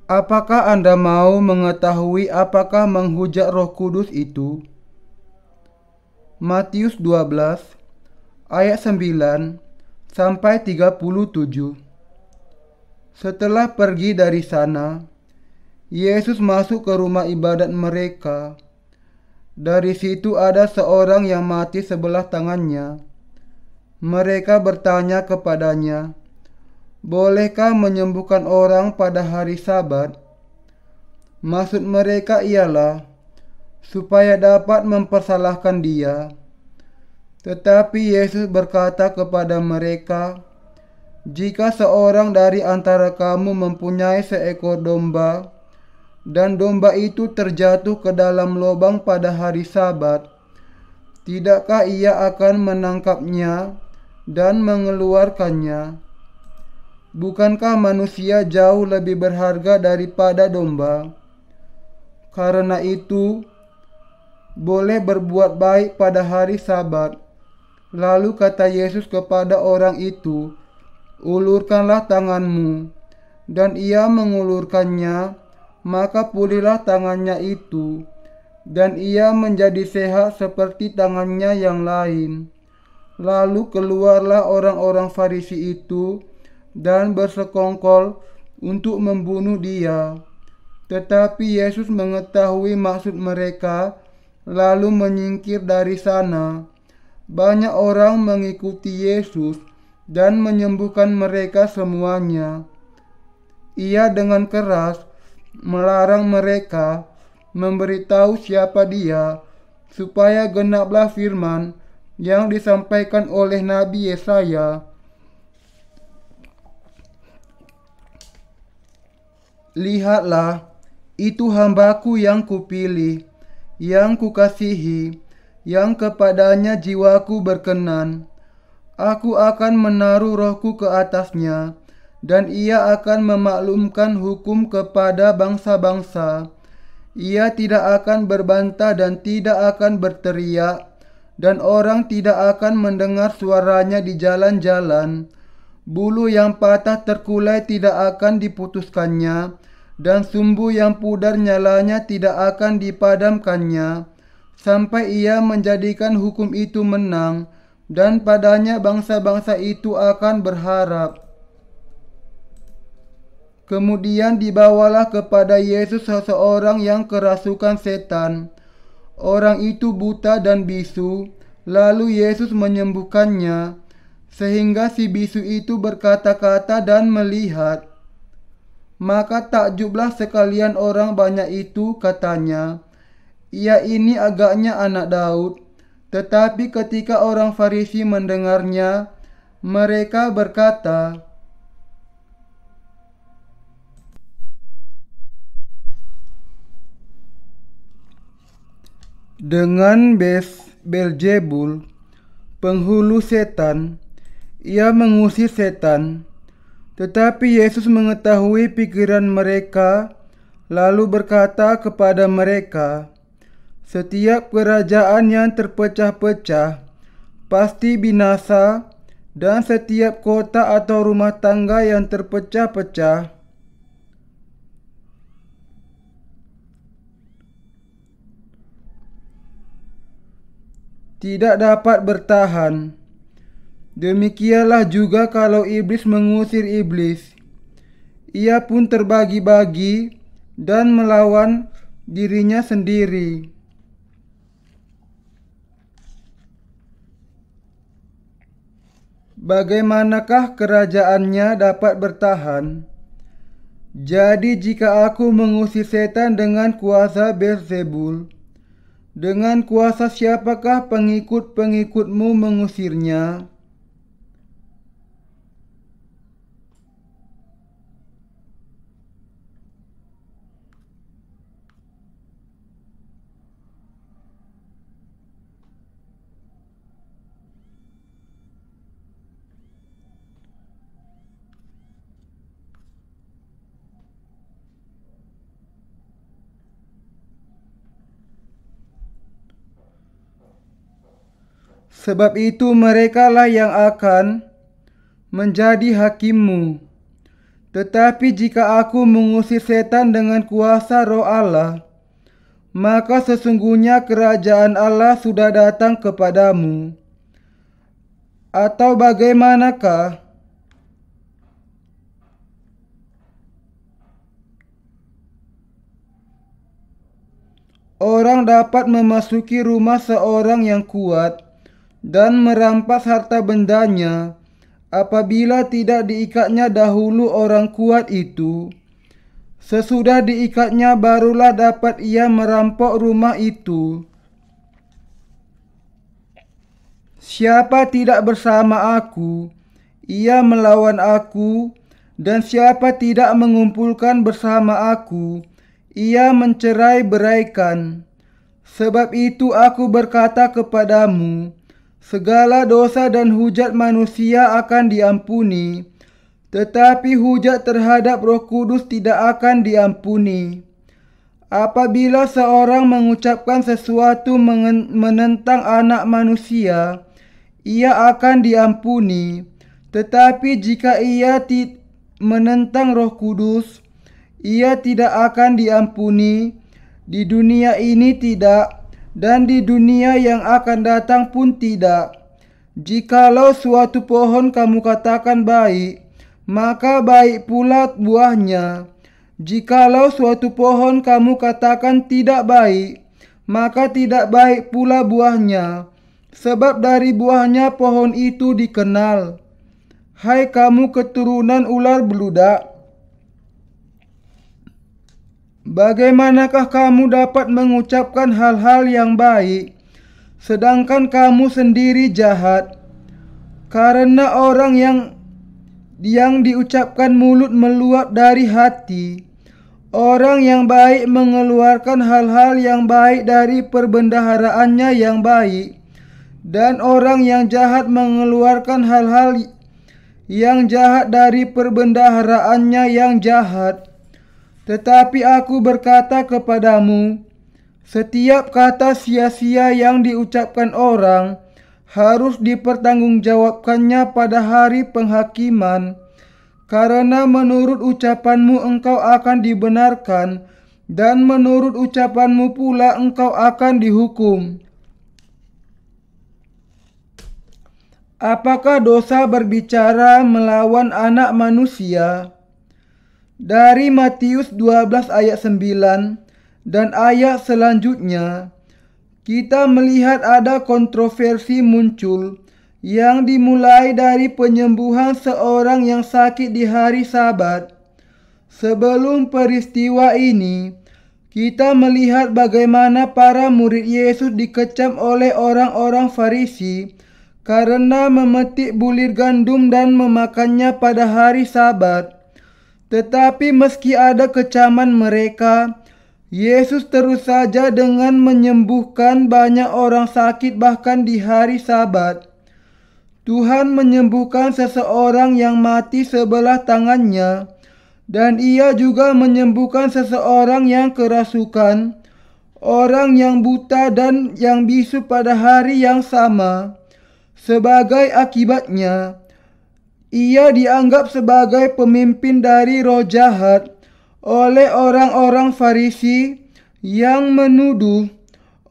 Apakah Anda mau mengetahui apakah menghujat Roh Kudus itu? Matius 12 ayat 9 sampai 37. Setelah pergi dari sana, Yesus masuk ke rumah ibadat mereka. Dari situ ada seorang yang mati sebelah tangannya. Mereka bertanya kepadanya, "Bolehkah menyembuhkan orang pada hari Sabat?" Maksud mereka ialah supaya dapat mempersalahkan dia. Tetapi Yesus berkata kepada mereka, "Jika seorang dari antara kamu mempunyai seekor domba, dan domba itu terjatuh ke dalam lubang pada hari Sabat, tidakkah ia akan menangkapnya dan mengeluarkannya? Bukankah manusia jauh lebih berharga daripada domba? Karena itu, boleh berbuat baik pada hari Sabat." Lalu kata Yesus kepada orang itu, "Ulurkanlah tanganmu." Dan ia mengulurkannya, maka pulihlah tangannya itu, dan ia menjadi sehat seperti tangannya yang lain. Lalu keluarlah orang-orang Farisi itu dan bersekongkol untuk membunuh dia. Tetapi Yesus mengetahui maksud mereka, lalu menyingkir dari sana. Banyak orang mengikuti Yesus dan menyembuhkan mereka semuanya. Ia dengan keras melarang mereka memberitahu siapa dia, supaya genaplah firman yang disampaikan oleh Nabi Yesaya, "Lihatlah, itu hambaku yang kupilih, yang kukasihi, yang kepadanya jiwaku berkenan. Aku akan menaruh rohku ke atasnya, dan ia akan memaklumkan hukum kepada bangsa-bangsa. Ia tidak akan berbantah dan tidak akan berteriak, dan orang tidak akan mendengar suaranya di jalan-jalan. Bulu yang patah terkulai tidak akan diputuskannya, dan sumbu yang pudar nyalanya tidak akan dipadamkannya, sampai ia menjadikan hukum itu menang, dan padanya bangsa-bangsa itu akan berharap." Kemudian dibawalah kepada Yesus seseorang yang kerasukan setan. Orang itu buta dan bisu, lalu Yesus menyembuhkannya, sehingga si bisu itu berkata-kata dan melihat. Maka takjublah sekalian orang banyak itu, katanya, "Ia ini agaknya anak Daud." Tetapi ketika orang Farisi mendengarnya, mereka berkata, "Dengan Beelzebul, penghulu setan, ia mengusir setan." Tetapi Yesus mengetahui pikiran mereka, lalu berkata kepada mereka, "Setiap kerajaan yang terpecah-pecah pasti binasa, dan setiap kota atau rumah tangga yang terpecah-pecah tidak dapat bertahan. Demikianlah juga kalau iblis mengusir iblis, ia pun terbagi-bagi dan melawan dirinya sendiri. Bagaimanakah kerajaannya dapat bertahan? Jadi jika aku mengusir setan dengan kuasa Beelzebul, dengan kuasa siapakah pengikut-pengikutmu mengusirnya? Sebab itu merekalah yang akan menjadi hakimmu. Tetapi jika aku mengusir setan dengan kuasa Roh Allah, maka sesungguhnya kerajaan Allah sudah datang kepadamu. Atau bagaimanakah? Orang dapat memasuki rumah seorang yang kuat dan merampas harta bendanya apabila tidak diikatnya dahulu orang kuat itu. Sesudah diikatnya barulah dapat ia merampok rumah itu. Siapa tidak bersama aku, ia melawan aku, dan siapa tidak mengumpulkan bersama aku, ia mencerai-beraikan. Sebab itu aku berkata kepadamu, segala dosa dan hujat manusia akan diampuni, tetapi hujat terhadap Roh Kudus tidak akan diampuni. Apabila seorang mengucapkan sesuatu menentang Anak Manusia, ia akan diampuni. Tetapi jika ia menentang Roh Kudus, ia tidak akan diampuni, di dunia ini tidak, dan di dunia yang akan datang pun tidak. Jikalau suatu pohon kamu katakan baik, maka baik pula buahnya. Jikalau suatu pohon kamu katakan tidak baik, maka tidak baik pula buahnya. Sebab dari buahnya pohon itu dikenal. Hai kamu keturunan ular beludak, bagaimanakah kamu dapat mengucapkan hal-hal yang baik, sedangkan kamu sendiri jahat? Karena orang yang diucapkan mulut meluap dari hati. Orang yang baik mengeluarkan hal-hal yang baik dari perbendaharaannya yang baik, dan orang yang jahat mengeluarkan hal-hal yang jahat dari perbendaharaannya yang jahat. Tetapi aku berkata kepadamu, setiap kata sia-sia yang diucapkan orang harus dipertanggungjawabkannya pada hari penghakiman, karena menurut ucapanmu engkau akan dibenarkan, dan menurut ucapanmu pula engkau akan dihukum. Apakah dosa berbicara melawan Anak Manusia? Dari Matius 12 ayat 9 dan ayat selanjutnya, kita melihat ada kontroversi muncul yang dimulai dari penyembuhan seorang yang sakit di hari Sabat. Sebelum peristiwa ini, kita melihat bagaimana para murid Yesus dikecam oleh orang-orang Farisi karena memetik bulir gandum dan memakannya pada hari Sabat. Tetapi meski ada kecaman mereka, Yesus terus saja dengan menyembuhkan banyak orang sakit bahkan di hari Sabat. Tuhan menyembuhkan seseorang yang mati sebelah tangannya, dan ia juga menyembuhkan seseorang yang kerasukan, orang yang buta dan yang bisu pada hari yang sama. Sebagai akibatnya, ia dianggap sebagai pemimpin dari roh jahat oleh orang-orang Farisi yang menuduh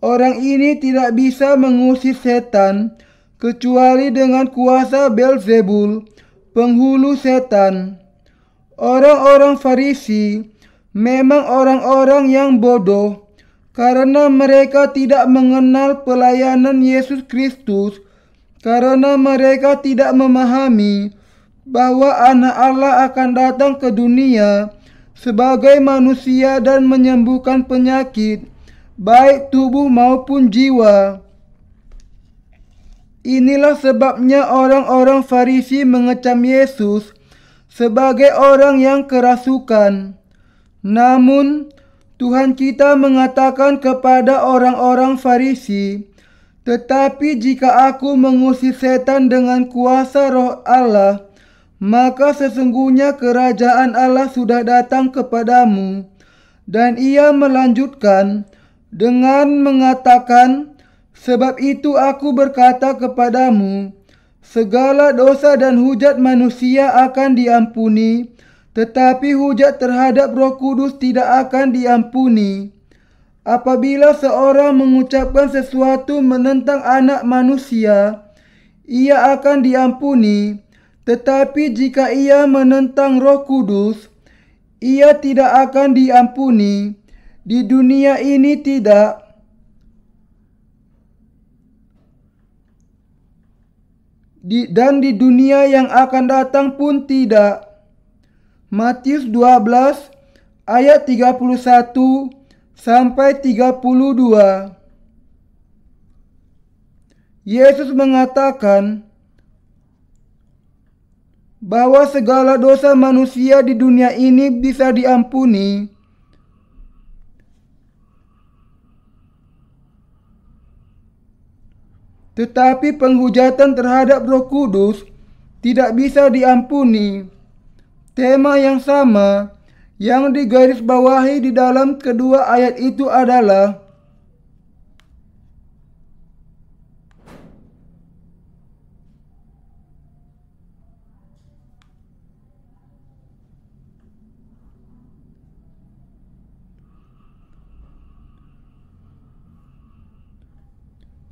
orang ini tidak bisa mengusir setan kecuali dengan kuasa Beelzebul, penghulu setan. Orang-orang Farisi memang orang-orang yang bodoh karena mereka tidak mengenal pelayanan Yesus Kristus, karena mereka tidak memahami bahwa Anak Allah akan datang ke dunia sebagai manusia dan menyembuhkan penyakit, baik tubuh maupun jiwa. Inilah sebabnya orang-orang Farisi mengecam Yesus sebagai orang yang kerasukan. Namun, Tuhan kita mengatakan kepada orang-orang Farisi, tetapi jika aku mengusir setan dengan kuasa Roh Allah, maka sesungguhnya kerajaan Allah sudah datang kepadamu. Dan ia melanjutkan dengan mengatakan, sebab itu aku berkata kepadamu, segala dosa dan hujat manusia akan diampuni, Tetapi hujat terhadap Roh Kudus tidak akan diampuni. Apabila seorang mengucapkan sesuatu menentang Anak Manusia, ia akan diampuni. Tetapi jika ia menentang Roh Kudus, ia tidak akan diampuni. Di dunia ini tidak, dan di dunia yang akan datang pun tidak. Matius 12 ayat 31 sampai 32. Yesus mengatakan bahwa segala dosa manusia di dunia ini bisa diampuni. Tetapi penghujatan terhadap Roh Kudus tidak bisa diampuni. Tema yang sama yang digarisbawahi di dalam kedua ayat itu adalah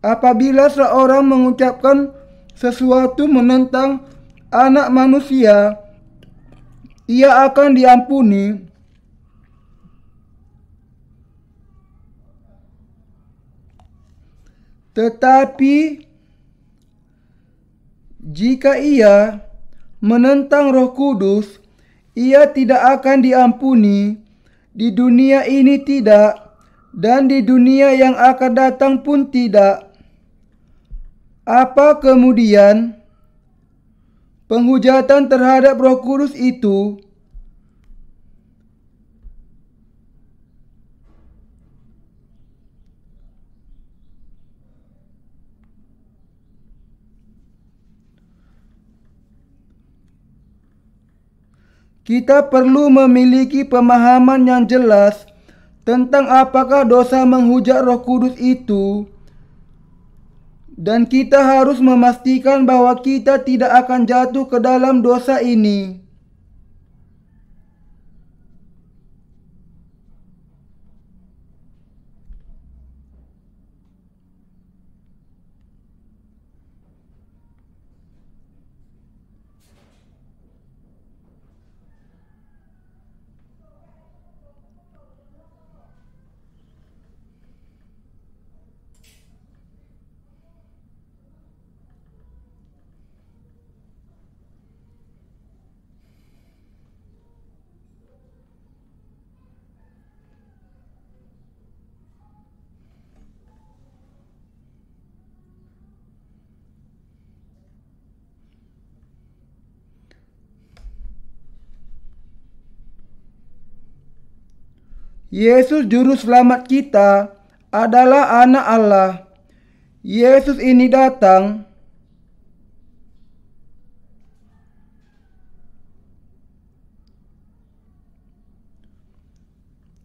apabila seorang mengucapkan sesuatu menentang Anak Manusia, ia akan diampuni. Tetapi jika ia menentang Roh Kudus, ia tidak akan diampuni. Di dunia ini tidak, dan di dunia yang akan datang pun tidak. Apa kemudian penghujatan terhadap Roh Kudus itu? Kita perlu memiliki pemahaman yang jelas tentang apakah dosa menghujat Roh Kudus itu. Dan kita harus memastikan bahwa kita tidak akan jatuh ke dalam dosa ini. Yesus Juru Selamat kita adalah Anak Allah. Yesus ini datang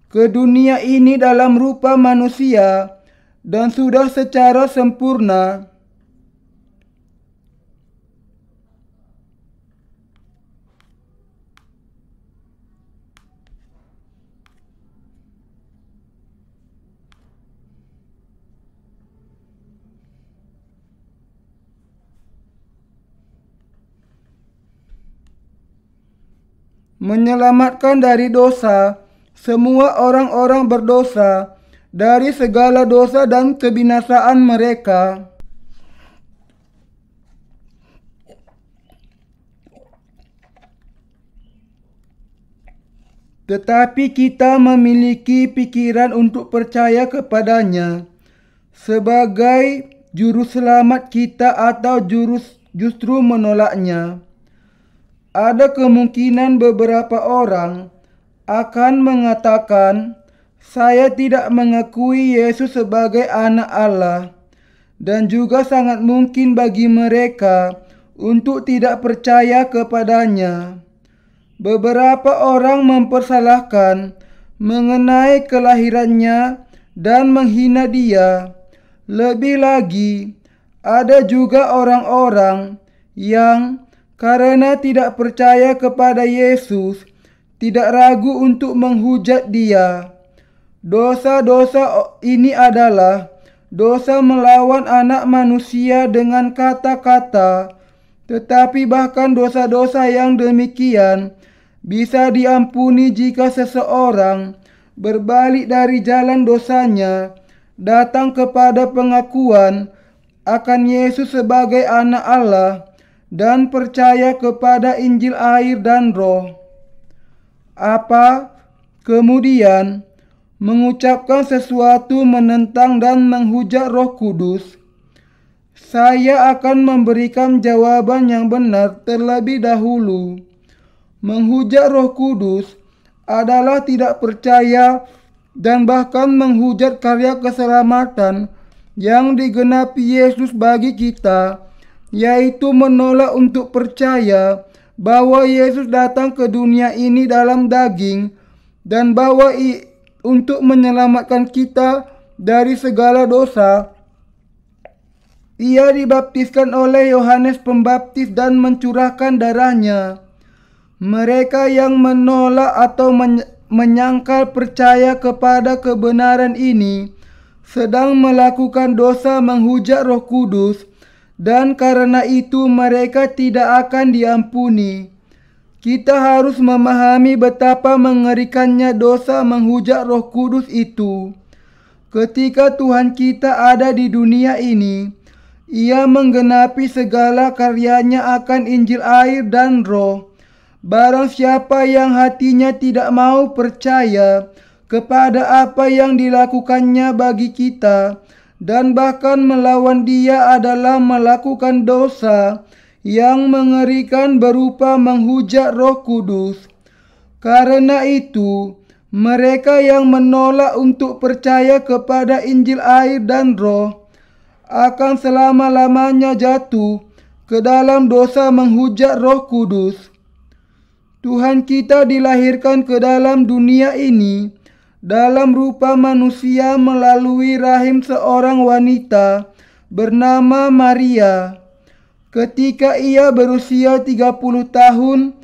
ke dunia ini dalam rupa manusia dan sudah secara sempurna menyelamatkan dari dosa semua orang-orang berdosa dari segala dosa dan kebinasaan mereka. Tetapi kita memiliki pikiran untuk percaya kepadanya sebagai Juru Selamat kita atau justru menolaknya. Ada kemungkinan beberapa orang akan mengatakan, "Saya tidak mengakui Yesus sebagai Anak Allah," dan juga sangat mungkin bagi mereka untuk tidak percaya kepadanya. Beberapa orang mempersalahkan mengenai kelahirannya dan menghina dia. Lebih lagi, ada juga orang-orang yang karena tidak percaya kepada Yesus tidak ragu untuk menghujat Dia. Dosa-dosa ini adalah dosa melawan Anak Manusia dengan kata-kata, tetapi bahkan dosa-dosa yang demikian bisa diampuni jika seseorang berbalik dari jalan dosanya, datang kepada pengakuan akan Yesus sebagai Anak Allah, dan percaya kepada Injil air dan Roh. Kemudian mengucapkan sesuatu menentang dan menghujat Roh Kudus, saya akan memberikan jawaban yang benar terlebih dahulu. Menghujat Roh Kudus adalah tidak percaya dan bahkan menghujat karya keselamatan yang digenapi Yesus bagi kita, yaitu menolak untuk percaya bahwa Yesus datang ke dunia ini dalam daging dan bahwa untuk menyelamatkan kita dari segala dosa, Ia dibaptiskan oleh Yohanes Pembaptis dan mencurahkan darahnya. Mereka yang menolak atau menyangkal percaya kepada kebenaran ini sedang melakukan dosa menghujat Roh Kudus, dan karena itu mereka tidak akan diampuni. Kita harus memahami betapa mengerikannya dosa menghujat Roh Kudus itu. Ketika Tuhan kita ada di dunia ini, Ia menggenapi segala karyanya akan Injil air dan Roh. Barang siapa yang hatinya tidak mau percaya kepada apa yang dilakukannya bagi kita, dan bahkan melawan Dia adalah melakukan dosa yang mengerikan berupa menghujat Roh Kudus. Karena itu, mereka yang menolak untuk percaya kepada Injil air dan Roh akan selama-lamanya jatuh ke dalam dosa menghujat Roh Kudus. Tuhan kita dilahirkan ke dalam dunia ini dalam rupa manusia melalui rahim seorang wanita bernama Maria. Ketika Ia berusia 30 tahun,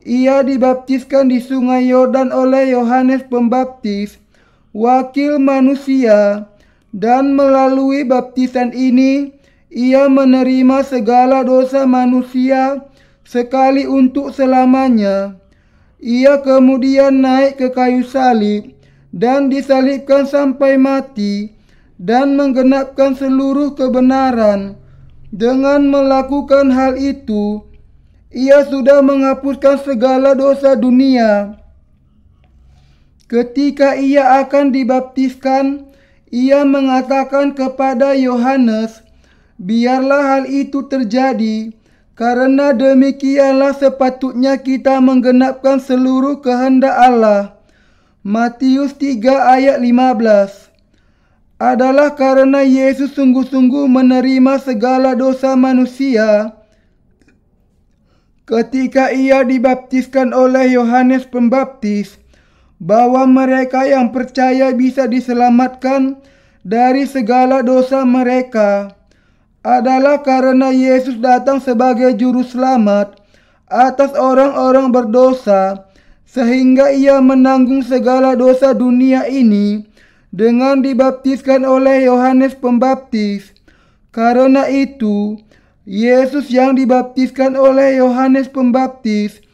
Ia dibaptiskan di Sungai Yordan oleh Yohanes Pembaptis, wakil manusia, dan melalui baptisan ini Ia menerima segala dosa manusia sekali untuk selamanya. Ia kemudian naik ke kayu salib dan disalibkan sampai mati dan menggenapkan seluruh kebenaran. Dengan melakukan hal itu, Ia sudah menghapuskan segala dosa dunia. Ketika Ia akan dibaptiskan, Ia mengatakan kepada Yohanes, "Biarlah hal itu terjadi, karena demikianlah sepatutnya kita menggenapkan seluruh kehendak Allah." Matius 3 ayat 15. Adalah karena Yesus sungguh-sungguh menerima segala dosa manusia ketika Ia dibaptiskan oleh Yohanes Pembaptis, bahwa mereka yang percaya bisa diselamatkan dari segala dosa mereka. Adalah karena Yesus datang sebagai juru selamat atas orang-orang berdosa, sehingga Ia menanggung segala dosa dunia ini dengan dibaptiskan oleh Yohanes Pembaptis. Karena itu, Yesus yang dibaptiskan oleh Yohanes Pembaptis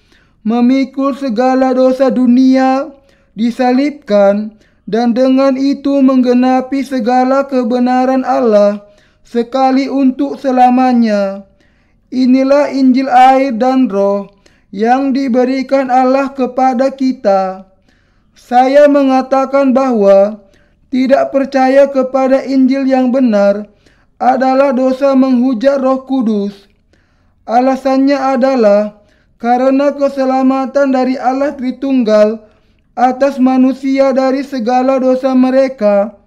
memikul segala dosa dunia, disalibkan, dan dengan itu menggenapi segala kebenaran Allah sekali untuk selamanya. Inilah Injil air dan Roh yang diberikan Allah kepada kita. Saya mengatakan bahwa tidak percaya kepada Injil yang benar adalah dosa menghujat Roh Kudus. Alasannya adalah karena keselamatan dari Allah Tritunggal atas manusia dari segala dosa mereka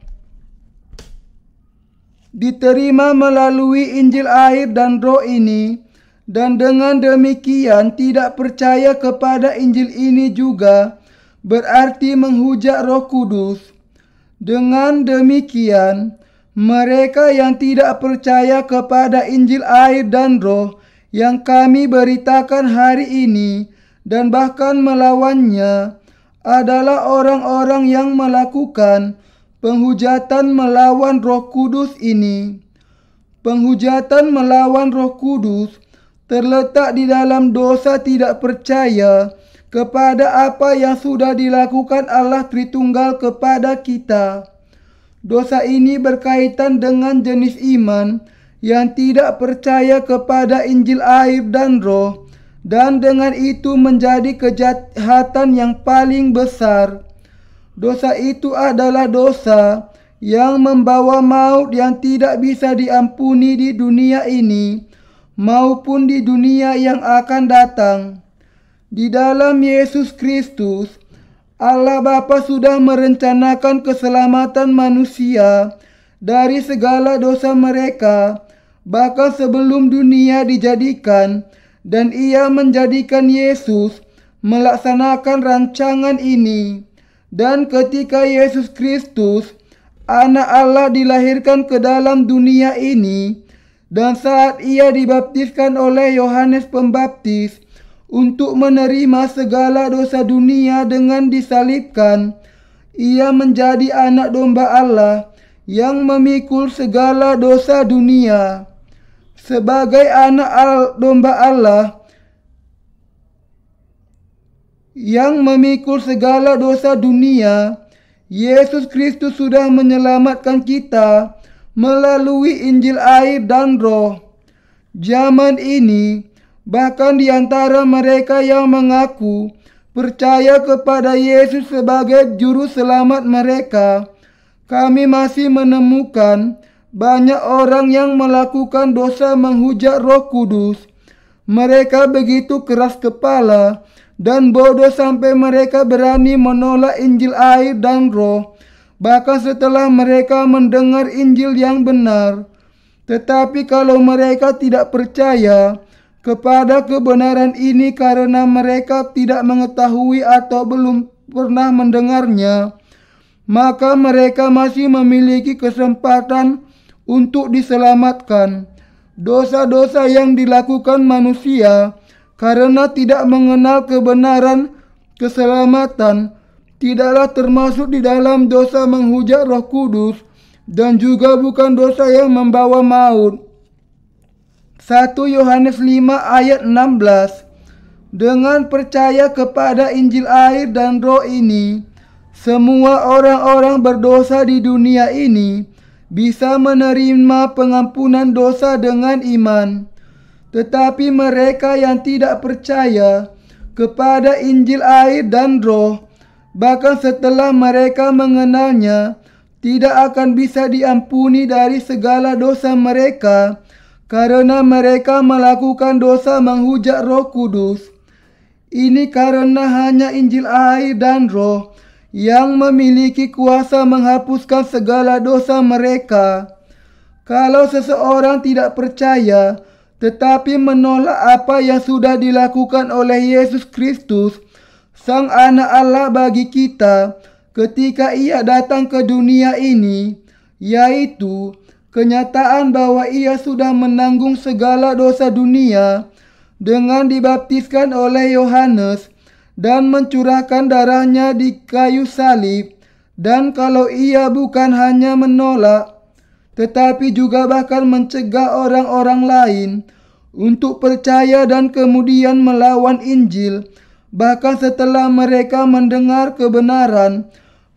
diterima melalui Injil air dan Roh ini, dan dengan demikian tidak percaya kepada Injil ini juga berarti menghujat Roh Kudus. Dengan demikian, mereka yang tidak percaya kepada Injil air dan Roh yang kami beritakan hari ini dan bahkan melawannya adalah orang-orang yang melakukan penghujatan melawan Roh Kudus ini. Penghujatan melawan Roh Kudus terletak di dalam dosa tidak percaya kepada apa yang sudah dilakukan Allah Tritunggal kepada kita. Dosa ini berkaitan dengan jenis iman yang tidak percaya kepada Injil air dan Roh, dan dengan itu menjadi kejahatan yang paling besar. Dosa itu adalah dosa yang membawa maut yang tidak bisa diampuni di dunia ini maupun di dunia yang akan datang. Di dalam Yesus Kristus, Allah Bapa sudah merencanakan keselamatan manusia dari segala dosa mereka, bahkan sebelum dunia dijadikan, dan Ia menjadikan Yesus melaksanakan rancangan ini. Dan ketika Yesus Kristus, Anak Allah, dilahirkan ke dalam dunia ini, dan saat Ia dibaptiskan oleh Yohanes Pembaptis untuk menerima segala dosa dunia dengan disalibkan, Ia menjadi anak domba Allah yang memikul segala dosa dunia. Sebagai anak domba Allah yang memikul segala dosa dunia, Yesus Kristus sudah menyelamatkan kita melalui Injil air dan Roh. Zaman ini, bahkan di antara mereka yang mengaku percaya kepada Yesus sebagai juru selamat mereka, kami masih menemukan banyak orang yang melakukan dosa menghujat Roh Kudus. Mereka begitu keras kepala dan bodoh sampai mereka berani menolak Injil air dan Roh, bahkan setelah mereka mendengar Injil yang benar. Tetapi kalau mereka tidak percaya kepada kebenaran ini karena mereka tidak mengetahui atau belum pernah mendengarnya, maka mereka masih memiliki kesempatan untuk diselamatkan. Dosa-dosa yang dilakukan manusia karena tidak mengenal kebenaran keselamatan tidaklah termasuk di dalam dosa menghujat Roh Kudus, dan juga bukan dosa yang membawa maut. 1 Yohanes 5 ayat 16. Dengan percaya kepada Injil air dan Roh ini, semua orang-orang berdosa di dunia ini bisa menerima pengampunan dosa dengan iman. Tetapi mereka yang tidak percaya kepada Injil air dan Roh, bahkan setelah mereka mengenalnya, tidak akan bisa diampuni dari segala dosa mereka, karena mereka melakukan dosa menghujat Roh Kudus. Ini karena hanya Injil air dan Roh yang memiliki kuasa menghapuskan segala dosa mereka. Kalau seseorang tidak percaya tetapi menolak apa yang sudah dilakukan oleh Yesus Kristus, Sang Anak Allah bagi kita ketika Ia datang ke dunia ini, yaitu kenyataan bahwa Ia sudah menanggung segala dosa dunia dengan dibaptiskan oleh Yohanes dan mencurahkan darahnya di kayu salib. Dan kalau Ia bukan hanya menolak, tetapi juga bahkan mencegah orang-orang lain untuk percaya dan kemudian melawan Injil, bahkan setelah mereka mendengar kebenaran,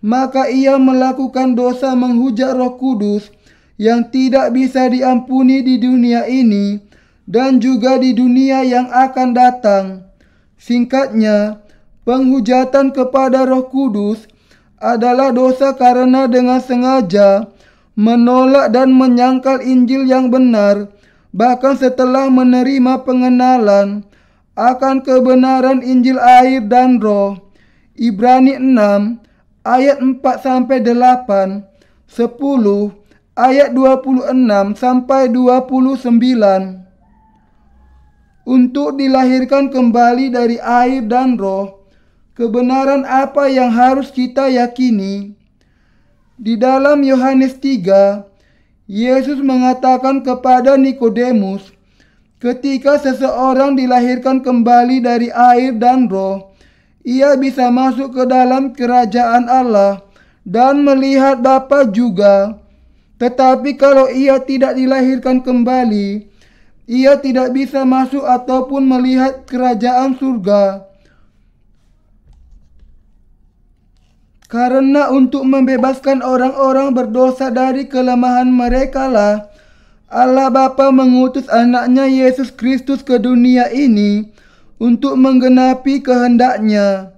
maka Ia melakukan dosa menghujat Roh Kudus yang tidak bisa diampuni di dunia ini dan juga di dunia yang akan datang. Singkatnya, penghujatan kepada Roh Kudus adalah dosa karena dengan sengaja menolak dan menyangkal Injil yang benar, bahkan setelah menerima pengenalan akan kebenaran Injil air dan Roh. Ibrani 6 ayat 4-8, 10 ayat 26 sampai 29. Untuk dilahirkan kembali dari air dan Roh, kebenaran apa yang harus kita yakini? Di dalam Yohanes 3, Yesus mengatakan kepada Nikodemus, Ketika seseorang dilahirkan kembali dari air dan roh, ia bisa masuk ke dalam kerajaan Allah dan melihat Bapa juga. Tetapi kalau ia tidak dilahirkan kembali, ia tidak bisa masuk ataupun melihat kerajaan surga. Karena untuk membebaskan orang-orang berdosa dari kelemahan mereka lah Allah Bapa mengutus anaknya Yesus Kristus ke dunia ini untuk menggenapi kehendak-Nya.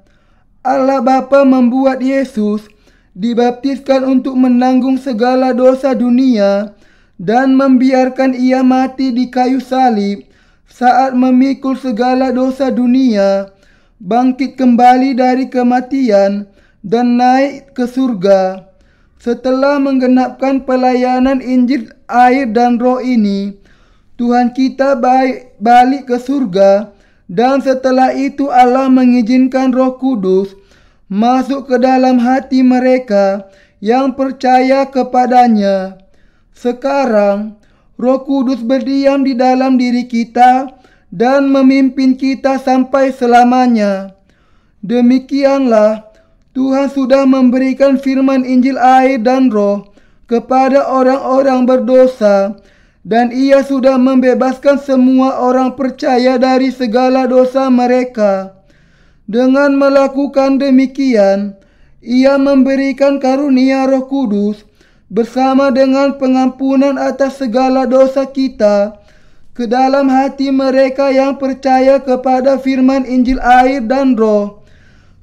Allah Bapa membuat Yesus dibaptiskan untuk menanggung segala dosa dunia dan membiarkan ia mati di kayu salib saat memikul segala dosa dunia, bangkit kembali dari kematian dan naik ke surga. Setelah menggenapkan pelayanan Injil air dan roh ini, Tuhan kita balik ke surga, dan setelah itu Allah mengizinkan Roh Kudus masuk ke dalam hati mereka yang percaya kepadanya. Sekarang Roh Kudus berdiam di dalam diri kita dan memimpin kita sampai selamanya. Demikianlah Tuhan sudah memberikan firman Injil air dan roh kepada orang-orang berdosa, dan Ia sudah membebaskan semua orang percaya dari segala dosa mereka. Dengan melakukan demikian, Ia memberikan karunia Roh Kudus bersama dengan pengampunan atas segala dosa kita ke dalam hati mereka yang percaya kepada firman Injil air dan roh.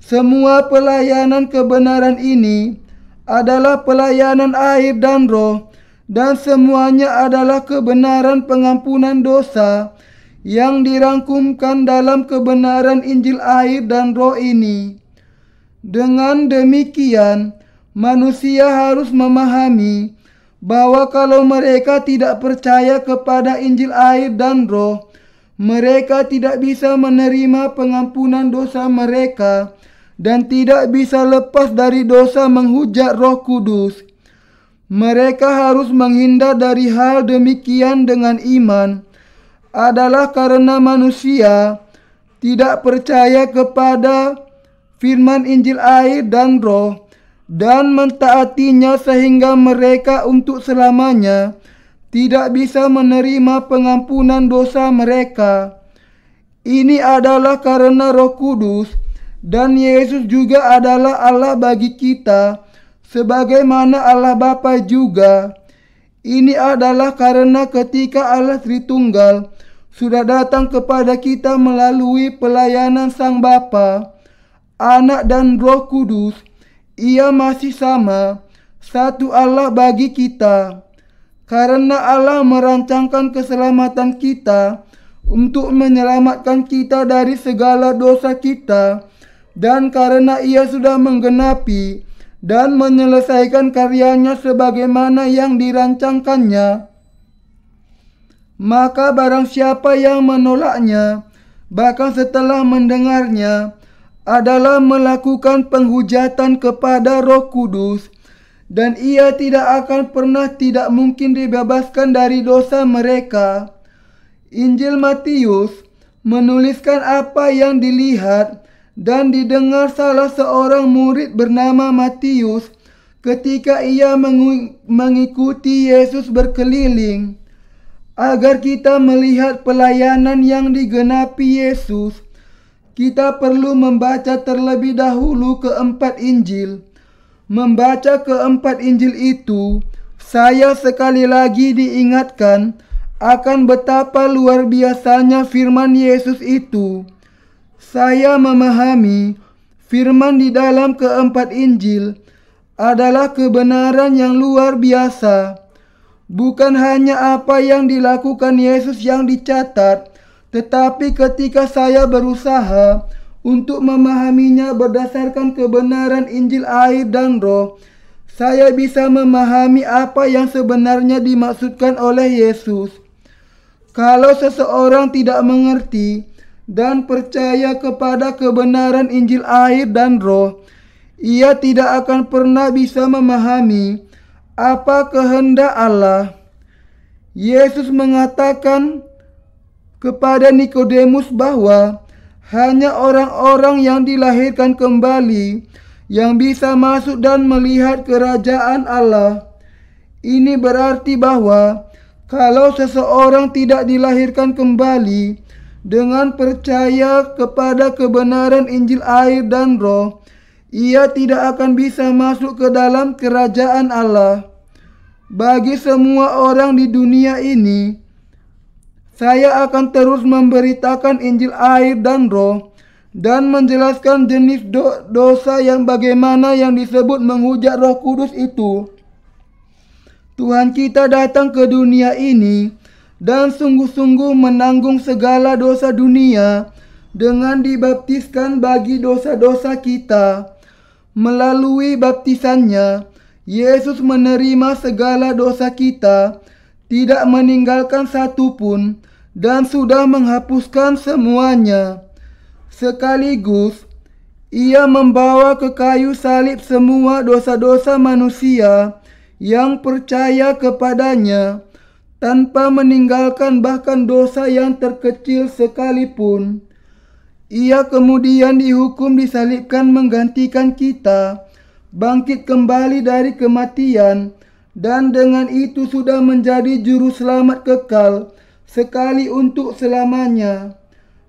Semua pelayanan kebenaran ini adalah pelayanan air dan roh, dan semuanya adalah kebenaran pengampunan dosa yang dirangkumkan dalam kebenaran Injil air dan roh ini. Dengan demikian, manusia harus memahami bahwa kalau mereka tidak percaya kepada Injil air dan roh, mereka tidak bisa menerima pengampunan dosa mereka dan tidak bisa lepas dari dosa menghujat Roh Kudus. Mereka harus menghindar dari hal demikian dengan iman, adalah karena manusia tidak percaya kepada firman Injil air dan roh dan mentaatinya, sehingga mereka untuk selamanya tidak bisa menerima pengampunan dosa mereka. Ini adalah karena Roh Kudus dan Yesus juga adalah Allah bagi kita, sebagaimana Allah Bapa juga. Ini adalah karena ketika Allah Tritunggal sudah datang kepada kita melalui pelayanan Sang Bapa, Anak dan Roh Kudus, Ia masih sama, satu Allah bagi kita. Karena Allah merancangkan keselamatan kita untuk menyelamatkan kita dari segala dosa kita, dan karena Ia sudah menggenapi dan menyelesaikan karyanya sebagaimana yang dirancangkannya, maka barang siapa yang menolaknya, bahkan setelah mendengarnya, adalah melakukan penghujatan kepada Roh Kudus, dan ia tidak akan pernah tidak mungkin dibebaskan dari dosa mereka. Injil Matius menuliskan apa yang dilihat dan didengar salah seorang murid bernama Matius ketika ia mengikuti Yesus berkeliling. Agar kita melihat pelayanan yang digenapi Yesus, kita perlu membaca terlebih dahulu keempat Injil. Membaca keempat Injil itu, saya sekali lagi diingatkan akan betapa luar biasanya firman Yesus itu. Saya memahami firman di dalam keempat Injil adalah kebenaran yang luar biasa. Bukan hanya apa yang dilakukan Yesus yang dicatat, tetapi ketika saya berusaha untuk memahaminya berdasarkan kebenaran Injil air dan roh, saya bisa memahami apa yang sebenarnya dimaksudkan oleh Yesus. Kalau seseorang tidak mengerti dan percaya kepada kebenaran Injil air dan roh, ia tidak akan pernah bisa memahami apa kehendak Allah. Yesus mengatakan kepada Nikodemus bahwa hanya orang-orang yang dilahirkan kembali yang bisa masuk dan melihat kerajaan Allah. Ini berarti bahwa kalau seseorang tidak dilahirkan kembali dengan percaya kepada kebenaran Injil air dan Roh, ia tidak akan bisa masuk ke dalam kerajaan Allah. Bagi semua orang di dunia ini, saya akan terus memberitakan Injil air dan Roh dan menjelaskan jenis dosa yang bagaimana yang disebut menghujat Roh Kudus itu. Tuhan kita datang ke dunia ini dan sungguh-sungguh menanggung segala dosa dunia dengan dibaptiskan bagi dosa-dosa kita. Melalui baptisannya, Yesus menerima segala dosa kita, tidak meninggalkan satu pun, dan sudah menghapuskan semuanya. Sekaligus, ia membawa ke kayu salib semua dosa-dosa manusia yang percaya kepadanya, tanpa meninggalkan bahkan dosa yang terkecil sekalipun. Ia kemudian dihukum disalibkan menggantikan kita, bangkit kembali dari kematian, dan dengan itu sudah menjadi juru selamat kekal sekali untuk selamanya.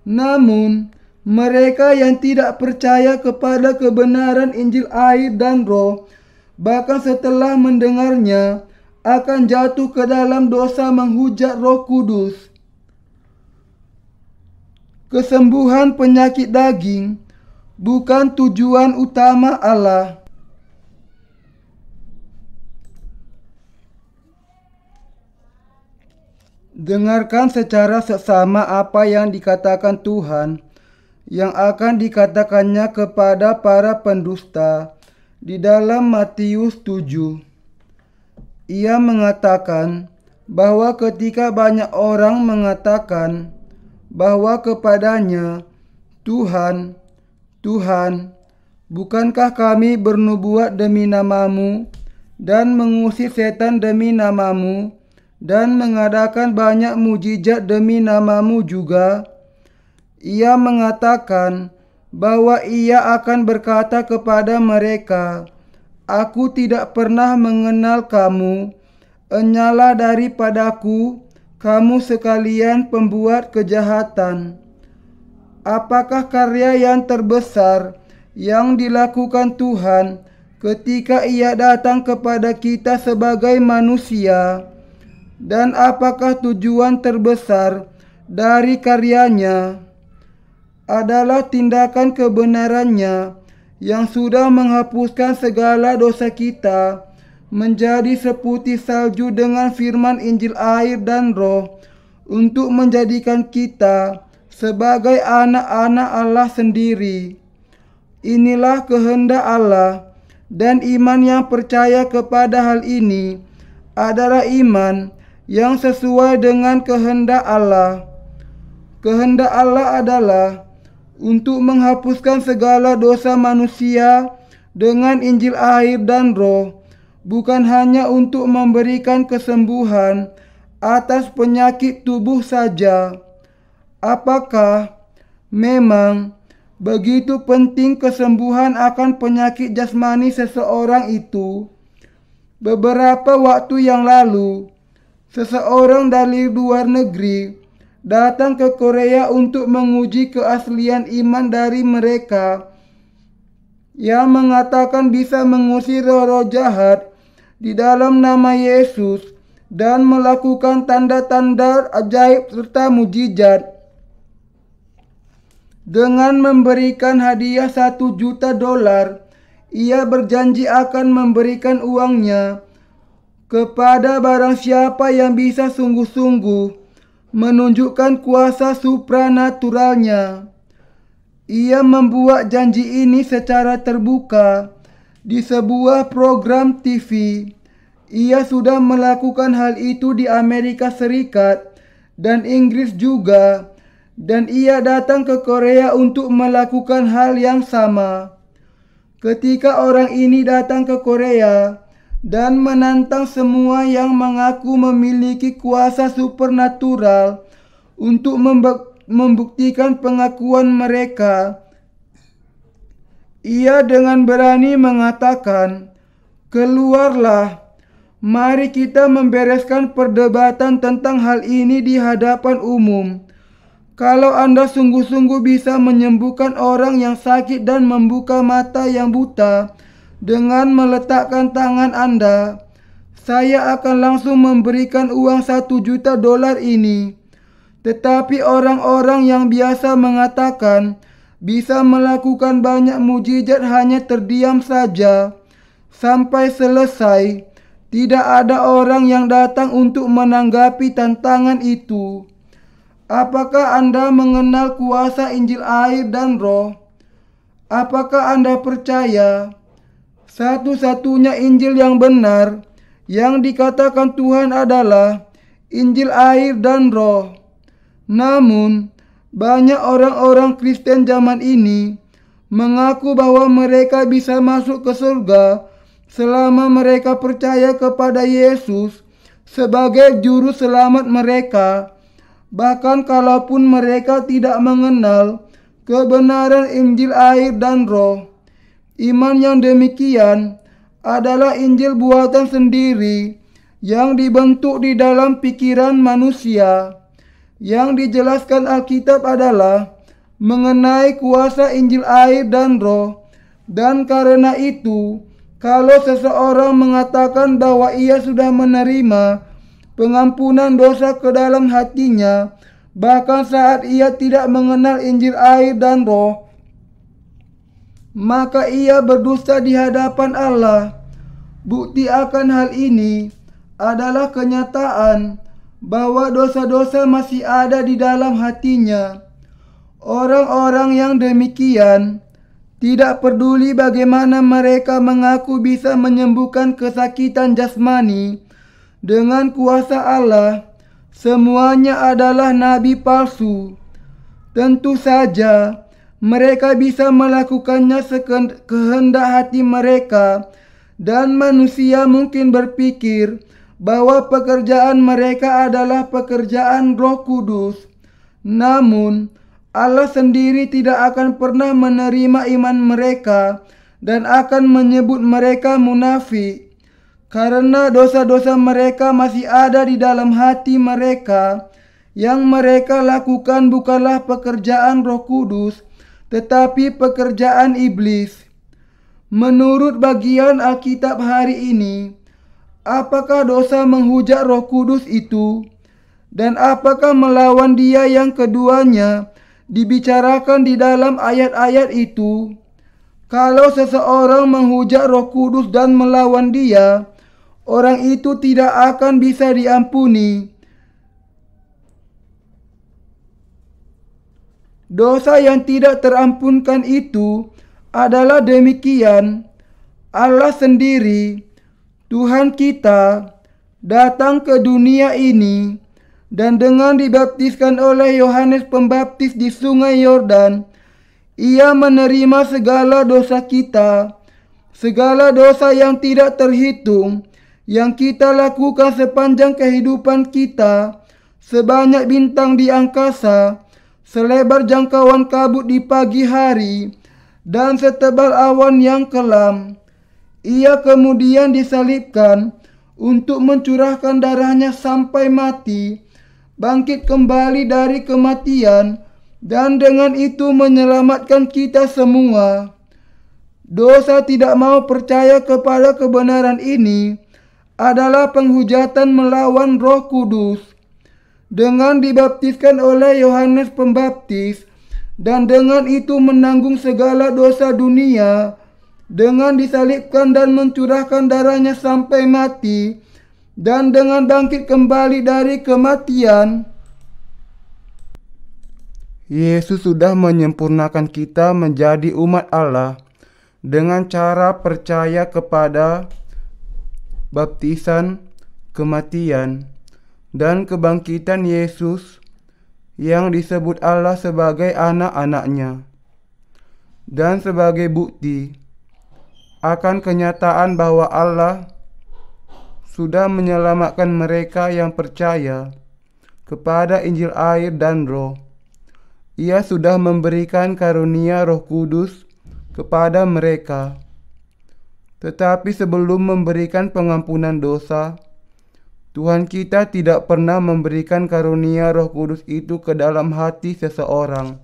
Namun, mereka yang tidak percaya kepada kebenaran Injil air dan Roh, bahkan setelah mendengarnya, akan jatuh ke dalam dosa menghujat Roh Kudus. Kesembuhan penyakit daging bukan tujuan utama Allah. Dengarkan secara seksama apa yang dikatakan Tuhan, yang akan dikatakannya kepada para pendusta di dalam Matius 7. Ia mengatakan bahwa ketika banyak orang mengatakan bahwa kepadanya, Tuhan, Tuhan, bukankah kami bernubuat demi namamu dan mengusir setan demi namamu dan mengadakan banyak mujizat demi namamu juga? Ia mengatakan bahwa ia akan berkata kepada mereka, Aku tidak pernah mengenal kamu, enyalah daripadaku, kamu sekalian pembuat kejahatan. Apakah karya yang terbesar yang dilakukan Tuhan ketika ia datang kepada kita sebagai manusia? Dan apakah tujuan terbesar dari karyanya? Adalah tindakan kebenarannya yang sudah menghapuskan segala dosa kita menjadi seputih salju dengan firman Injil air dan Roh untuk menjadikan kita sebagai anak-anak Allah sendiri. Inilah kehendak Allah, dan iman yang percaya kepada hal ini adalah iman yang sesuai dengan kehendak Allah. Kehendak Allah adalah untuk menghapuskan segala dosa manusia dengan Injil air dan Roh, bukan hanya untuk memberikan kesembuhan atas penyakit tubuh saja. Apakah memang begitu penting kesembuhan akan penyakit jasmani seseorang itu? Beberapa waktu yang lalu, seseorang dari luar negeri datang ke Korea untuk menguji keaslian iman dari mereka yang mengatakan bisa mengusir roh-roh jahat di dalam nama Yesus dan melakukan tanda-tanda ajaib serta mujizat. Dengan memberikan hadiah $1 juta, ia berjanji akan memberikan uangnya kepada barang siapa yang bisa sungguh-sungguh menunjukkan kuasa supranaturalnya. Ia membuat janji ini secara terbuka di sebuah program TV. Ia sudah melakukan hal itu di Amerika Serikat dan Inggris juga, dan ia datang ke Korea untuk melakukan hal yang sama. Ketika orang ini datang ke Korea dan menantang semua yang mengaku memiliki kuasa supernatural untuk membuktikan pengakuan mereka. Ia dengan berani mengatakan, "Keluarlah, mari kita membereskan perdebatan tentang hal ini di hadapan umum. Kalau Anda sungguh-sungguh bisa menyembuhkan orang yang sakit dan membuka mata yang buta dengan meletakkan tangan Anda, saya akan langsung memberikan uang $1 juta ini." Tetapi orang-orang yang biasa mengatakan bisa melakukan banyak mujizat hanya terdiam saja sampai selesai. Tidak ada orang yang datang untuk menanggapi tantangan itu. Apakah Anda mengenal kuasa Injil air dan Roh? Apakah Anda percaya satu-satunya Injil yang benar yang dikatakan Tuhan adalah Injil air dan Roh? Namun, banyak orang-orang Kristen zaman ini mengaku bahwa mereka bisa masuk ke surga selama mereka percaya kepada Yesus sebagai juru selamat mereka, bahkan kalaupun mereka tidak mengenal kebenaran Injil air dan Roh. Iman yang demikian adalah Injil buatan sendiri yang dibentuk di dalam pikiran manusia. Yang dijelaskan Alkitab adalah mengenai kuasa Injil air dan Roh, dan karena itu, kalau seseorang mengatakan bahwa ia sudah menerima pengampunan dosa ke dalam hatinya, bahkan saat ia tidak mengenal Injil air dan Roh, maka ia berdusta di hadapan Allah. Bukti akan hal ini adalah kenyataan bahwa dosa-dosa masih ada di dalam hatinya. Orang-orang yang demikian tidak peduli bagaimana mereka mengaku bisa menyembuhkan kesakitan jasmani dengan kuasa Allah, semuanya adalah nabi palsu. Tentu saja mereka bisa melakukannya sekehendak hati mereka, dan manusia mungkin berpikir bahwa pekerjaan mereka adalah pekerjaan Roh Kudus. Namun, Allah sendiri tidak akan pernah menerima iman mereka dan akan menyebut mereka munafik, karena dosa-dosa mereka masih ada di dalam hati mereka. Yang mereka lakukan bukanlah pekerjaan Roh Kudus, tetapi pekerjaan iblis. Menurut bagian Alkitab hari ini, apakah dosa menghujat Roh Kudus itu? Dan apakah melawan Dia yang keduanya dibicarakan di dalam ayat-ayat itu? Kalau seseorang menghujat Roh Kudus dan melawan Dia, orang itu tidak akan bisa diampuni. Dosa yang tidak terampunkan itu adalah demikian: Allah sendiri, Tuhan kita, datang ke dunia ini, dan dengan dibaptiskan oleh Yohanes Pembaptis di Sungai Yordan, Ia menerima segala dosa kita, segala dosa yang tidak terhitung, yang kita lakukan sepanjang kehidupan kita, sebanyak bintang di angkasa, selebar jangkauan kabut di pagi hari, dan setebal awan yang kelam. Ia kemudian disalibkan untuk mencurahkan darahnya sampai mati, bangkit kembali dari kematian, dan dengan itu menyelamatkan kita semua. Dosa tidak mau percaya kepada kebenaran ini adalah penghujatan melawan Roh Kudus. Dengan dibaptiskan oleh Yohanes Pembaptis, dan dengan itu menanggung segala dosa dunia, dengan disalibkan dan mencurahkan darahnya sampai mati, dan dengan bangkit kembali dari kematian, Yesus sudah menyempurnakan kita menjadi umat Allah dengan cara percaya kepada baptisan, kematian, dan kebangkitan Yesus yang disebut Allah sebagai anak-anaknya. Dan sebagai bukti akan kenyataan bahwa Allah sudah menyelamatkan mereka yang percaya, kepada Injil air dan Roh. Ia sudah memberikan karunia Roh Kudus kepada mereka. Tetapi sebelum memberikan pengampunan dosa, Tuhan kita tidak pernah memberikan karunia Roh Kudus itu ke dalam hati seseorang.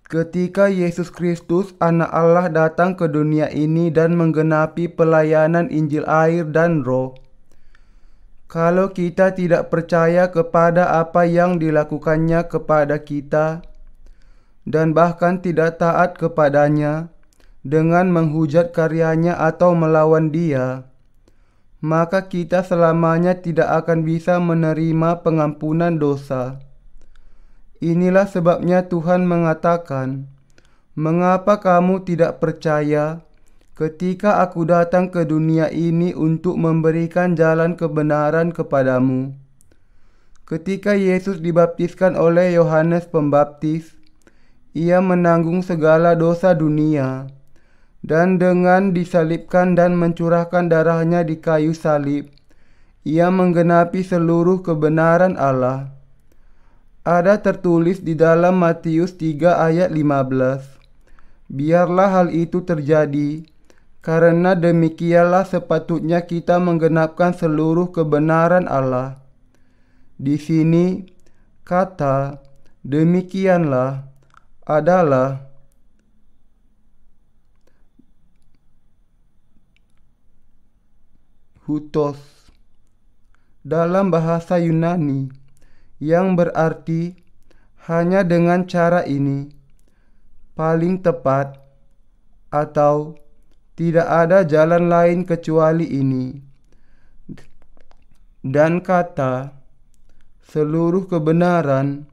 Ketika Yesus Kristus, Anak Allah, datang ke dunia ini dan menggenapi pelayanan Injil air dan Roh, kalau kita tidak percaya kepada apa yang dilakukannya kepada kita, dan bahkan tidak taat kepadanya dengan menghujat karyanya atau melawan Dia, maka kita selamanya tidak akan bisa menerima pengampunan dosa. Inilah sebabnya Tuhan mengatakan, "Mengapa kamu tidak percaya ketika aku datang ke dunia ini untuk memberikan jalan kebenaran kepadamu?" Ketika Yesus dibaptiskan oleh Yohanes Pembaptis, Ia menanggung segala dosa dunia, dan dengan disalibkan dan mencurahkan darahnya di kayu salib, Ia menggenapi seluruh kebenaran Allah. Ada tertulis di dalam Matius 3 ayat 15, "Biarlah hal itu terjadi, karena demikianlah sepatutnya kita menggenapkan seluruh kebenaran Allah." Di sini kata "demikianlah" adalah hutos dalam bahasa Yunani, yang berarti hanya dengan cara ini, paling tepat, atau tidak ada jalan lain kecuali ini. Dan kata seluruh kebenaran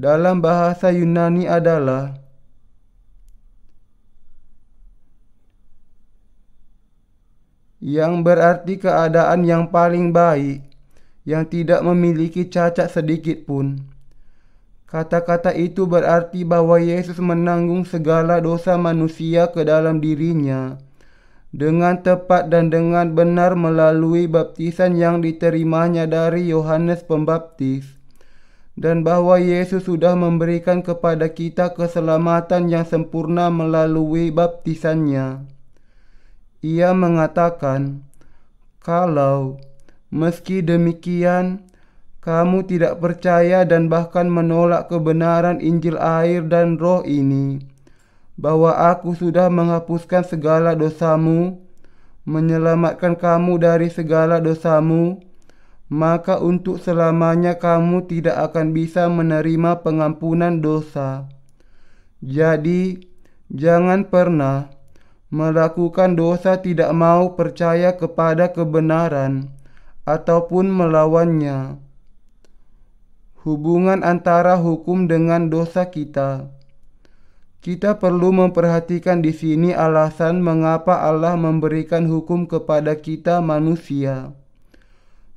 dalam bahasa Yunani adalah yang berarti keadaan yang paling baik, yang tidak memiliki cacat sedikit pun. Kata-kata itu berarti bahwa Yesus menanggung segala dosa manusia ke dalam dirinya dengan tepat dan dengan benar melalui baptisan yang diterimanya dari Yohanes Pembaptis, dan bahwa Yesus sudah memberikan kepada kita keselamatan yang sempurna melalui baptisannya. Ia mengatakan, "Kalau meski demikian, kamu tidak percaya dan bahkan menolak kebenaran Injil air dan Roh ini, bahwa aku sudah menghapuskan segala dosamu, menyelamatkan kamu dari segala dosamu, maka untuk selamanya kamu tidak akan bisa menerima pengampunan dosa. Jadi, jangan pernah melakukan dosa tidak mau percaya kepada kebenaran ataupun melawannya." Hubungan antara hukum dengan dosa kita. Kita perlu memperhatikan di sini alasan mengapa Allah memberikan hukum kepada kita manusia.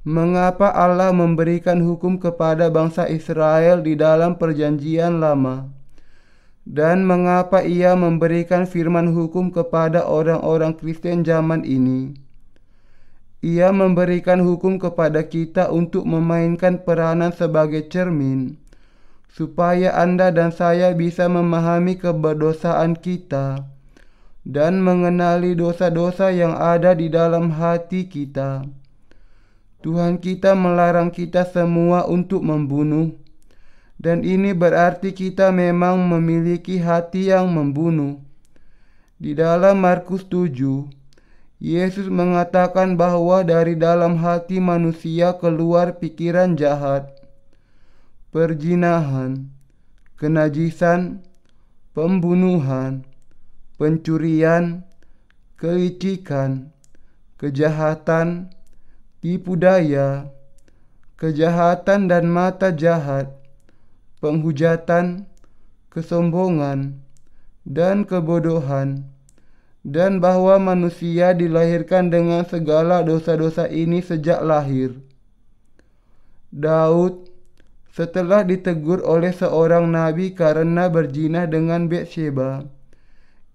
Mengapa Allah memberikan hukum kepada bangsa Israel di dalam Perjanjian Lama? Dan mengapa Ia memberikan firman hukum kepada orang-orang Kristen zaman ini? Ia memberikan hukum kepada kita untuk memainkan peranan sebagai cermin, supaya Anda dan saya bisa memahami keberdosaan kita dan mengenali dosa-dosa yang ada di dalam hati kita. Tuhan kita melarang kita semua untuk membunuh, dan ini berarti kita memang memiliki hati yang membunuh. Di dalam Markus 7, Yesus mengatakan bahwa dari dalam hati manusia keluar pikiran jahat, perzinahan, kenajisan, pembunuhan, pencurian, kelicikan, kejahatan, tipu daya, kejahatan dan mata jahat, penghujatan, kesombongan, dan kebodohan, dan bahwa manusia dilahirkan dengan segala dosa-dosa ini sejak lahir. Daud, setelah ditegur oleh seorang nabi karena berzina dengan Batsheba,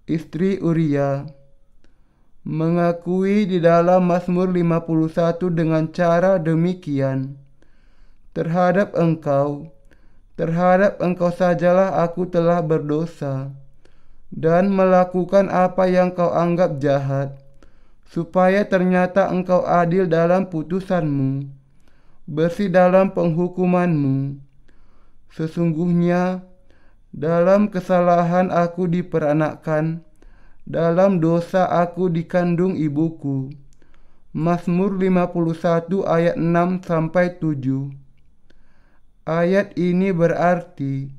istri Uria, mengakui di dalam Mazmur 51 dengan cara demikian, terhadap engkau sajalah aku telah berdosa, dan melakukan apa yang kau anggap jahat, supaya ternyata engkau adil dalam putusanmu, bersih dalam penghukumanmu. Sesungguhnya dalam kesalahan aku diperanakkan, dalam dosa aku dikandung ibuku. Mazmur 51 ayat 6-7. Ayat ini berarti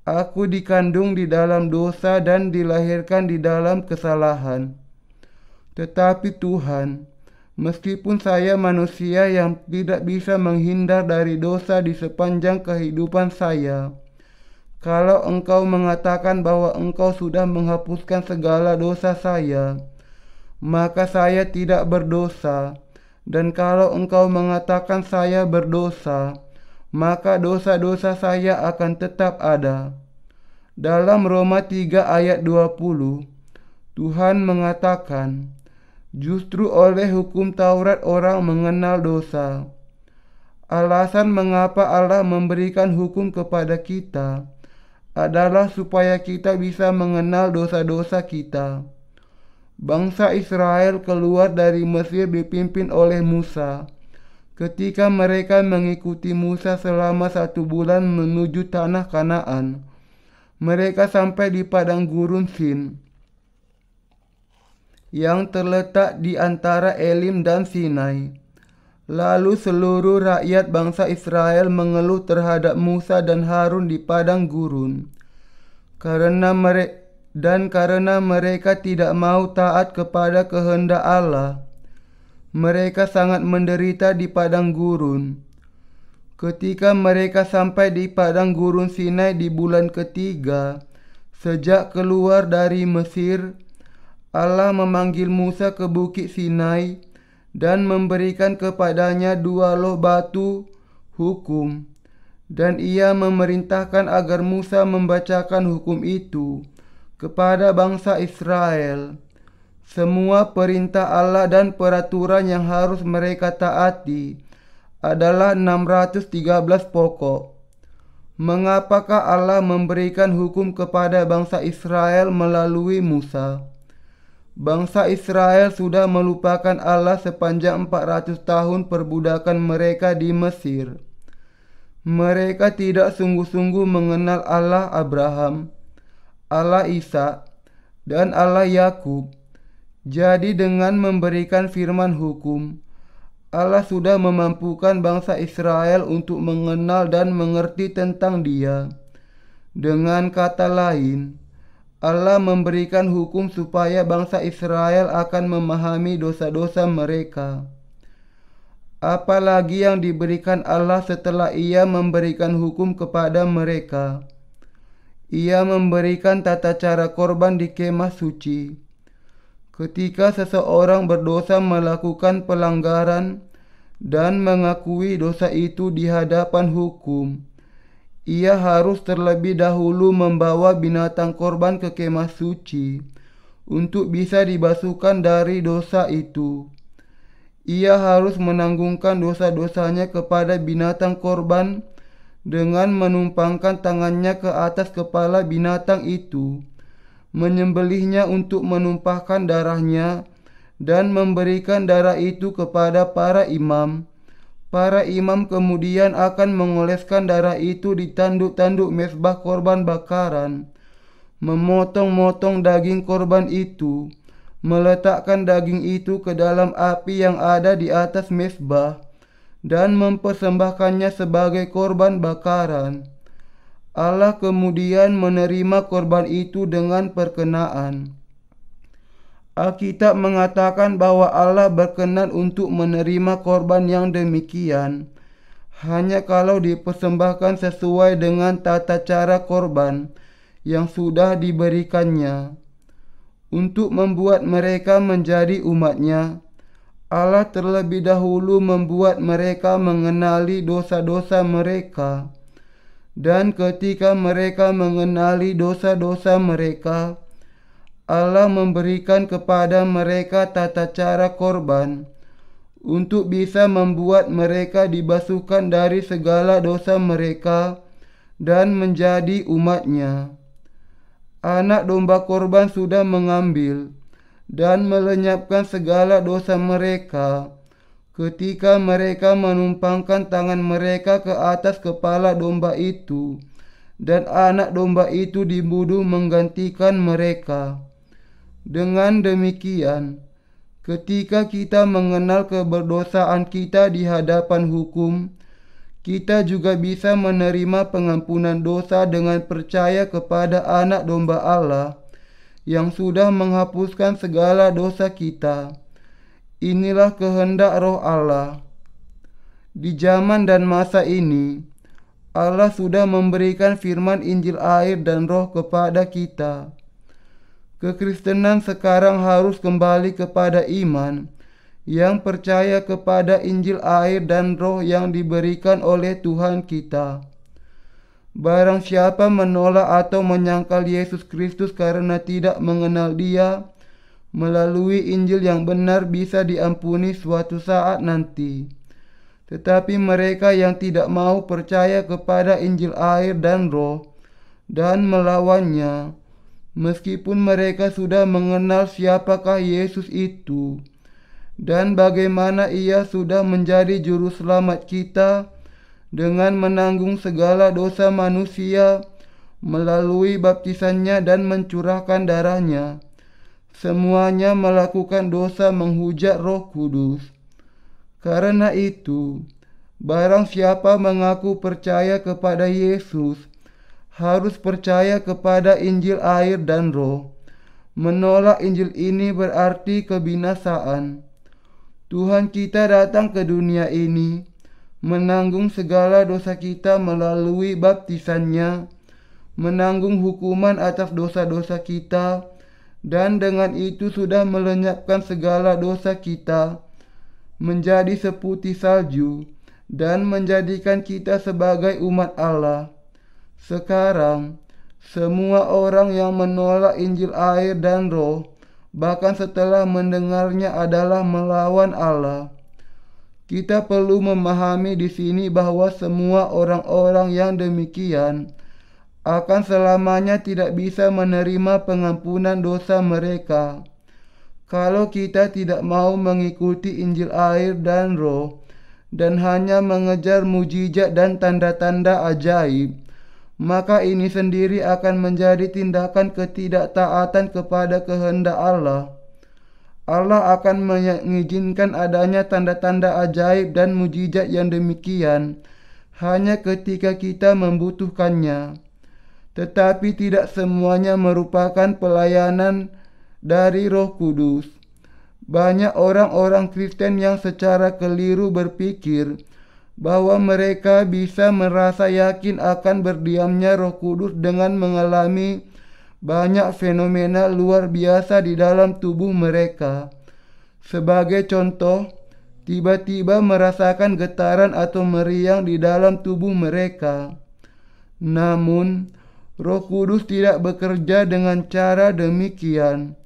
aku dikandung di dalam dosa dan dilahirkan di dalam kesalahan. Tetapi Tuhan, meskipun saya manusia yang tidak bisa menghindar dari dosa di sepanjang kehidupan saya, kalau engkau mengatakan bahwa engkau sudah menghapuskan segala dosa saya, maka saya tidak berdosa. Dan kalau engkau mengatakan saya berdosa, maka dosa-dosa saya akan tetap ada. Dalam Roma 3 ayat 20, Tuhan mengatakan, justru oleh hukum Taurat orang mengenal dosa. Alasan mengapa Allah memberikan hukum kepada kita adalah supaya kita bisa mengenal dosa-dosa kita. Bangsa Israel keluar dari Mesir dipimpin oleh Musa. Ketika mereka mengikuti Musa selama 1 bulan menuju tanah Kanaan, mereka sampai di padang gurun Sin yang terletak di antara Elim dan Sinai. Lalu seluruh rakyat bangsa Israel mengeluh terhadap Musa dan Harun di padang gurun, karena mereka tidak mau taat kepada kehendak Allah. Mereka sangat menderita di padang gurun. Ketika mereka sampai di padang gurun Sinai di bulan ketiga sejak keluar dari Mesir, Allah memanggil Musa ke bukit Sinai dan memberikan kepadanya 2 loh batu hukum, dan ia memerintahkan agar Musa membacakan hukum itu kepada bangsa Israel. Semua perintah Allah dan peraturan yang harus mereka taati adalah 613 pokok. Mengapakah Allah memberikan hukum kepada bangsa Israel melalui Musa? Bangsa Israel sudah melupakan Allah sepanjang 400 tahun perbudakan mereka di Mesir. Mereka tidak sungguh-sungguh mengenal Allah Abraham, Allah Ishak, dan Allah Yakub. Jadi dengan memberikan firman hukum, Allah sudah memampukan bangsa Israel untuk mengenal dan mengerti tentang Dia. Dengan kata lain, Allah memberikan hukum supaya bangsa Israel akan memahami dosa-dosa mereka. Apalagi yang diberikan Allah setelah Ia memberikan hukum kepada mereka? Ia memberikan tata cara korban di kemah suci. Ketika seseorang berdosa melakukan pelanggaran dan mengakui dosa itu di hadapan hukum, ia harus terlebih dahulu membawa binatang korban ke kemah suci untuk bisa dibasuhkan dari dosa itu. Ia harus menanggungkan dosa-dosanya kepada binatang korban dengan menumpangkan tangannya ke atas kepala binatang itu, menyembelihnya untuk menumpahkan darahnya, dan memberikan darah itu kepada para imam. Para imam kemudian akan mengoleskan darah itu di tanduk-tanduk mezbah korban bakaran, memotong-motong daging korban itu, meletakkan daging itu ke dalam api yang ada di atas mezbah, dan mempersembahkannya sebagai korban bakaran. Allah kemudian menerima korban itu dengan perkenaan. Alkitab mengatakan bahwa Allah berkenan untuk menerima korban yang demikian hanya kalau dipersembahkan sesuai dengan tata cara korban yang sudah diberikannya. Untuk membuat mereka menjadi umat-Nya, Allah terlebih dahulu membuat mereka mengenali dosa-dosa mereka. Dan ketika mereka mengenali dosa-dosa mereka, Allah memberikan kepada mereka tata cara korban untuk bisa membuat mereka dibasuhkan dari segala dosa mereka dan menjadi umatnya. Anak domba korban sudah mengambil dan melenyapkan segala dosa mereka ketika mereka menumpangkan tangan mereka ke atas kepala domba itu, dan anak domba itu dibunuh menggantikan mereka. Dengan demikian, ketika kita mengenal keberdosaan kita di hadapan hukum, kita juga bisa menerima pengampunan dosa dengan percaya kepada anak domba Allah yang sudah menghapuskan segala dosa kita. Inilah kehendak Roh Allah. Di zaman dan masa ini, Allah sudah memberikan firman Injil air dan Roh kepada kita. Kekristenan sekarang harus kembali kepada iman yang percaya kepada Injil air dan Roh yang diberikan oleh Tuhan kita. Barang siapa menolak atau menyangkal Yesus Kristus karena tidak mengenal Dia, melalui Injil yang benar bisa diampuni suatu saat nanti. Tetapi mereka yang tidak mau percaya kepada Injil air dan Roh dan melawannya, meskipun mereka sudah mengenal siapakah Yesus itu dan bagaimana Ia sudah menjadi juru selamat kita dengan menanggung segala dosa manusia melalui baptisannya dan mencurahkan darahnya, semuanya melakukan dosa menghujat Roh Kudus. Karena itu, barang siapa mengaku percaya kepada Yesus harus percaya kepada Injil air dan Roh. Menolak Injil ini berarti kebinasaan. Tuhan kita datang ke dunia ini, menanggung segala dosa kita melalui baptisannya, menanggung hukuman atas dosa-dosa kita, dan dengan itu sudah melenyapkan segala dosa kita menjadi seputih salju dan menjadikan kita sebagai umat Allah. Sekarang, semua orang yang menolak Injil air dan Roh, bahkan setelah mendengarnya adalah melawan Allah. Kita perlu memahami di sini bahwa semua orang-orang yang demikian akan selamanya tidak bisa menerima pengampunan dosa mereka. Kalau kita tidak mau mengikuti Injil air dan Roh dan hanya mengejar mujizat dan tanda-tanda ajaib, maka ini sendiri akan menjadi tindakan ketidaktaatan kepada kehendak Allah. Allah akan mengizinkan adanya tanda-tanda ajaib dan mujizat yang demikian hanya ketika kita membutuhkannya. Tetapi tidak semuanya merupakan pelayanan dari Roh Kudus. Banyak orang-orang Kristen yang secara keliru berpikir bahwa mereka bisa merasa yakin akan berdiamnya Roh Kudus dengan mengalami banyak fenomena luar biasa di dalam tubuh mereka. Sebagai contoh, tiba-tiba merasakan getaran atau meriang di dalam tubuh mereka. Namun, Roh Kudus tidak bekerja dengan cara demikian.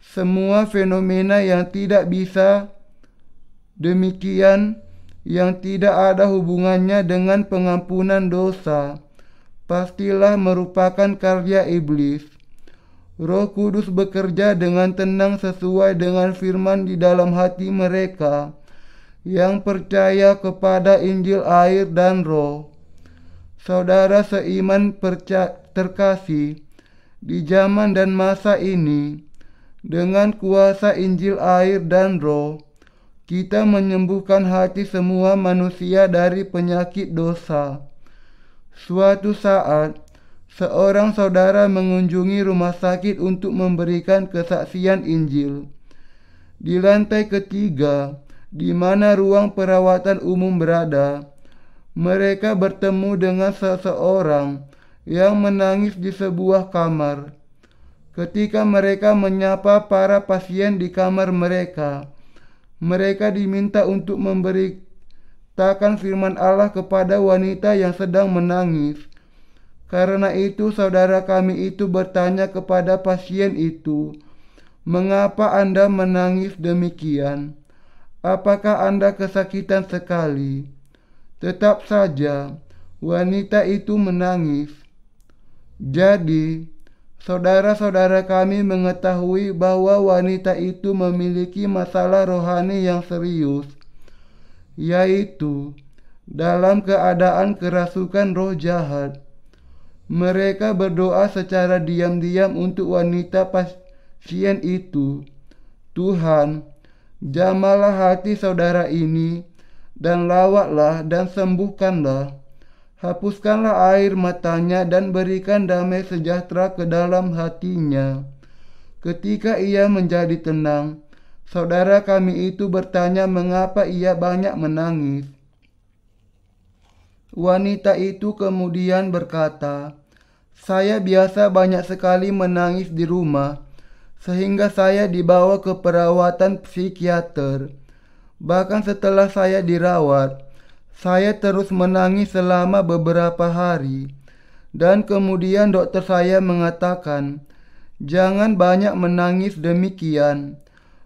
Semua fenomena yang tidak bisa demikian, yang tidak ada hubungannya dengan pengampunan dosa, pastilah merupakan karya iblis. Roh Kudus bekerja dengan tenang sesuai dengan firman di dalam hati mereka yang percaya kepada Injil air dan Roh. Saudara seiman terkasih, di zaman dan masa ini, dengan kuasa Injil air dan Roh, kita menyembuhkan hati semua manusia dari penyakit dosa. Suatu saat, seorang saudara mengunjungi rumah sakit untuk memberikan kesaksian Injil. Di lantai ketiga, di mana ruang perawatan umum berada, mereka bertemu dengan seseorang yang menangis di sebuah kamar. Ketika mereka menyapa para pasien di kamar mereka, mereka diminta untuk memberitakan firman Allah kepada wanita yang sedang menangis. Karena itu saudara kami itu bertanya kepada pasien itu, "Mengapa Anda menangis demikian? Apakah Anda kesakitan sekali?" Tetap saja wanita itu menangis. Jadi, saudara-saudara kami mengetahui bahwa wanita itu memiliki masalah rohani yang serius, yaitu dalam keadaan kerasukan roh jahat. Mereka berdoa secara diam-diam untuk wanita pasien itu. "Tuhan, jamahlah hati saudara ini, dan lawatlah dan sembuhkanlah. Hapuskanlah air matanya dan berikan damai sejahtera ke dalam hatinya." Ketika ia menjadi tenang, saudara kami itu bertanya mengapa ia banyak menangis. Wanita itu kemudian berkata, "Saya biasa banyak sekali menangis di rumah, sehingga saya dibawa ke perawatan psikiater. Bahkan setelah saya dirawat, saya terus menangis selama beberapa hari. Dan kemudian dokter saya mengatakan, 'Jangan banyak menangis demikian.'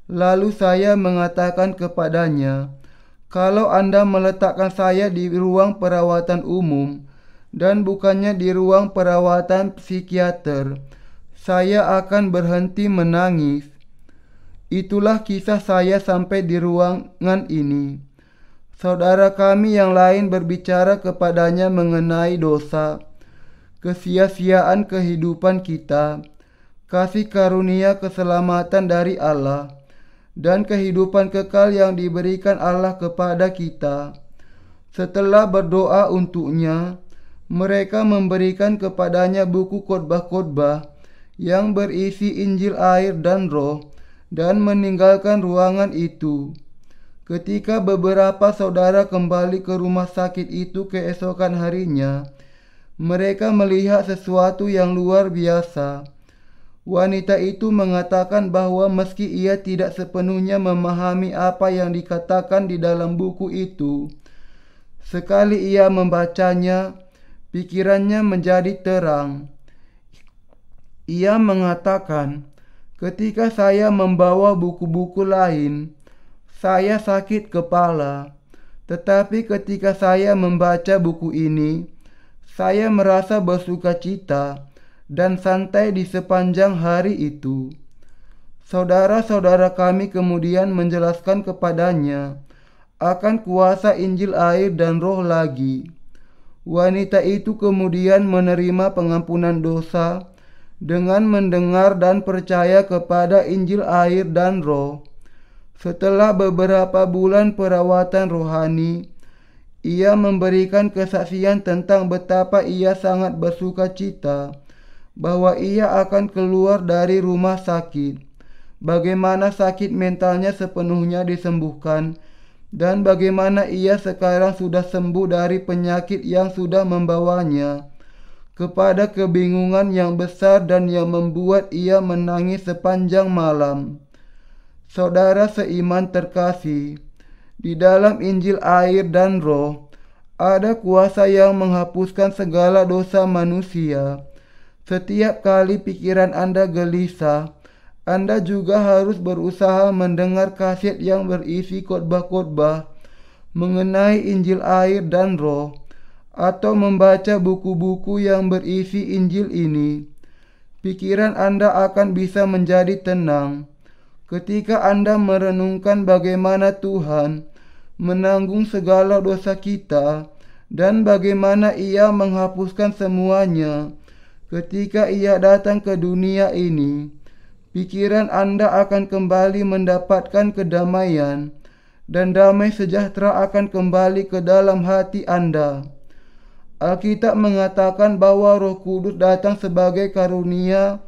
Lalu saya mengatakan kepadanya, 'Kalau Anda meletakkan saya di ruang perawatan umum dan bukannya di ruang perawatan psikiater, saya akan berhenti menangis.' Itulah kisah saya sampai di ruangan ini." Saudara kami yang lain berbicara kepadanya mengenai dosa, kesia-siaan kehidupan kita, kasih karunia keselamatan dari Allah, dan kehidupan kekal yang diberikan Allah kepada kita. Setelah berdoa untuknya, mereka memberikan kepadanya buku khotbah-khotbah yang berisi Injil air dan Roh, dan meninggalkan ruangan itu. Ketika beberapa saudara kembali ke rumah sakit itu keesokan harinya, mereka melihat sesuatu yang luar biasa. Wanita itu mengatakan bahwa meski ia tidak sepenuhnya memahami apa yang dikatakan di dalam buku itu, sekali ia membacanya, pikirannya menjadi terang. Ia mengatakan, "Ketika saya membawa buku-buku lain, saya sakit kepala. Tetapi ketika saya membaca buku ini, saya merasa bersukacita dan santai di sepanjang hari itu." Saudara-saudara kami kemudian menjelaskan kepadanya akan kuasa Injil air dan Roh lagi. Wanita itu kemudian menerima pengampunan dosa dengan mendengar dan percaya kepada Injil air dan Roh. Setelah beberapa bulan perawatan rohani, ia memberikan kesaksian tentang betapa ia sangat bersukacita bahwa ia akan keluar dari rumah sakit, bagaimana sakit mentalnya sepenuhnya disembuhkan, dan bagaimana ia sekarang sudah sembuh dari penyakit yang sudah membawanya kepada kebingungan yang besar dan yang membuat ia menangis sepanjang malam. Saudara seiman terkasih, di dalam Injil air dan Roh ada kuasa yang menghapuskan segala dosa manusia. Setiap kali pikiran Anda gelisah, Anda juga harus berusaha mendengar kaset yang berisi khotbah-khotbah mengenai Injil air dan Roh, atau membaca buku-buku yang berisi Injil ini. Pikiran Anda akan bisa menjadi tenang ketika Anda merenungkan bagaimana Tuhan menanggung segala dosa kita dan bagaimana Ia menghapuskan semuanya ketika Ia datang ke dunia ini. Pikiran Anda akan kembali mendapatkan kedamaian, dan damai sejahtera akan kembali ke dalam hati Anda. Alkitab mengatakan bahwa Roh Kudus datang sebagai karunia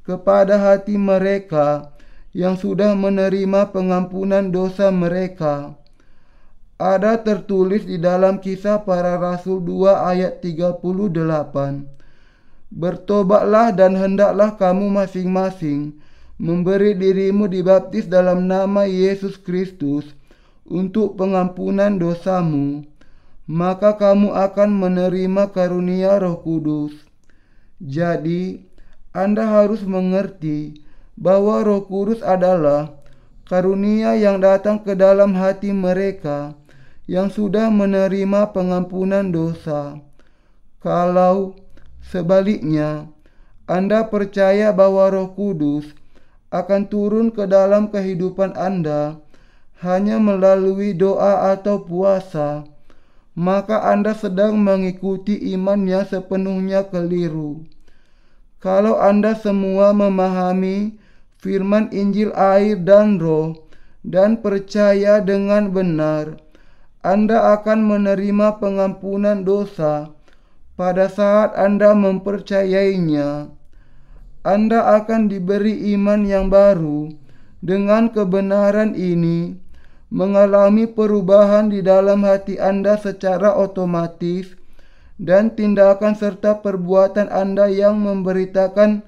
kepada hati mereka yang sudah menerima pengampunan dosa mereka. Ada tertulis di dalam Kisah Para Rasul 2 ayat 38. "Bertobatlah dan hendaklah kamu masing-masing memberi dirimu dibaptis dalam nama Yesus Kristus untuk pengampunan dosamu, maka kamu akan menerima karunia Roh Kudus. Jadi, Anda harus mengerti bahwa Roh Kudus adalah karunia yang datang ke dalam hati mereka yang sudah menerima pengampunan dosa. Kalau sebaliknya, Anda percaya bahwa Roh Kudus akan turun ke dalam kehidupan Anda hanya melalui doa atau puasa, maka Anda sedang mengikuti iman yang sepenuhnya keliru. Kalau Anda semua memahami firman Injil air dan Roh dan percaya dengan benar, Anda akan menerima pengampunan dosa pada saat Anda mempercayainya. Anda akan diberi iman yang baru. Dengan kebenaran ini, mengalami perubahan di dalam hati Anda secara otomatis, dan tindakan serta perbuatan Anda yang memberitakan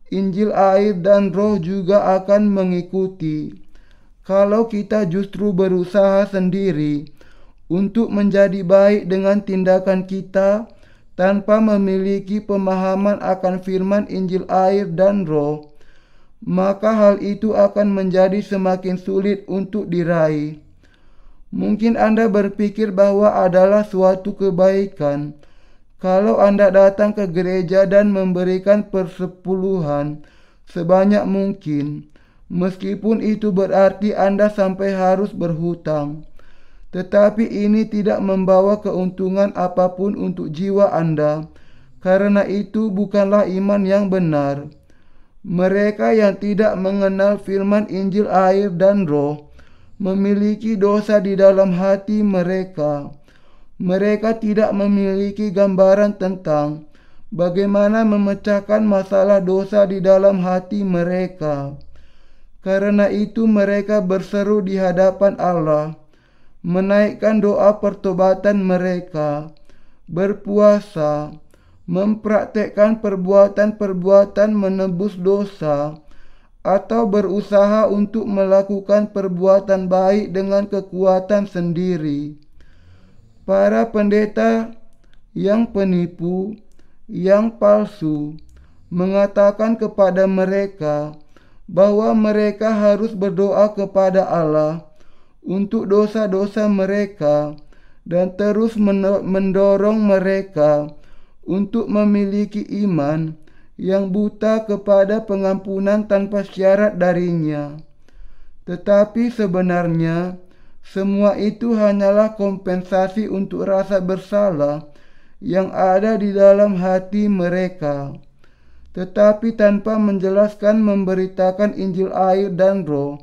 Injil air dan Roh juga akan mengikuti. Kalau kita justru berusaha sendiri untuk menjadi baik dengan tindakan kita tanpa memiliki pemahaman akan firman Injil air dan Roh, maka hal itu akan menjadi semakin sulit untuk diraih. Mungkin Anda berpikir bahwa adalah suatu kebaikan kalau Anda datang ke gereja dan memberikan persepuluhan sebanyak mungkin, meskipun itu berarti Anda sampai harus berhutang. Tetapi ini tidak membawa keuntungan apapun untuk jiwa Anda, karena itu bukanlah iman yang benar. Mereka yang tidak mengenal firman Injil air dan Roh memiliki dosa di dalam hati mereka. Mereka tidak memiliki gambaran tentang bagaimana memecahkan masalah dosa di dalam hati mereka. Karena itu mereka berseru di hadapan Allah, menaikkan doa pertobatan mereka, berpuasa, mempraktekkan perbuatan-perbuatan menebus dosa, atau berusaha untuk melakukan perbuatan baik dengan kekuatan sendiri. Para pendeta yang penipu, yang palsu, mengatakan kepada mereka bahwa mereka harus berdoa kepada Allah untuk dosa-dosa mereka dan terus mendorong mereka untuk memiliki iman yang buta kepada pengampunan tanpa syarat darinya. Tetapi sebenarnya semua itu hanyalah kompensasi untuk rasa bersalah yang ada di dalam hati mereka. Tetapi tanpa menjelaskan memberitakan Injil air dan Roh,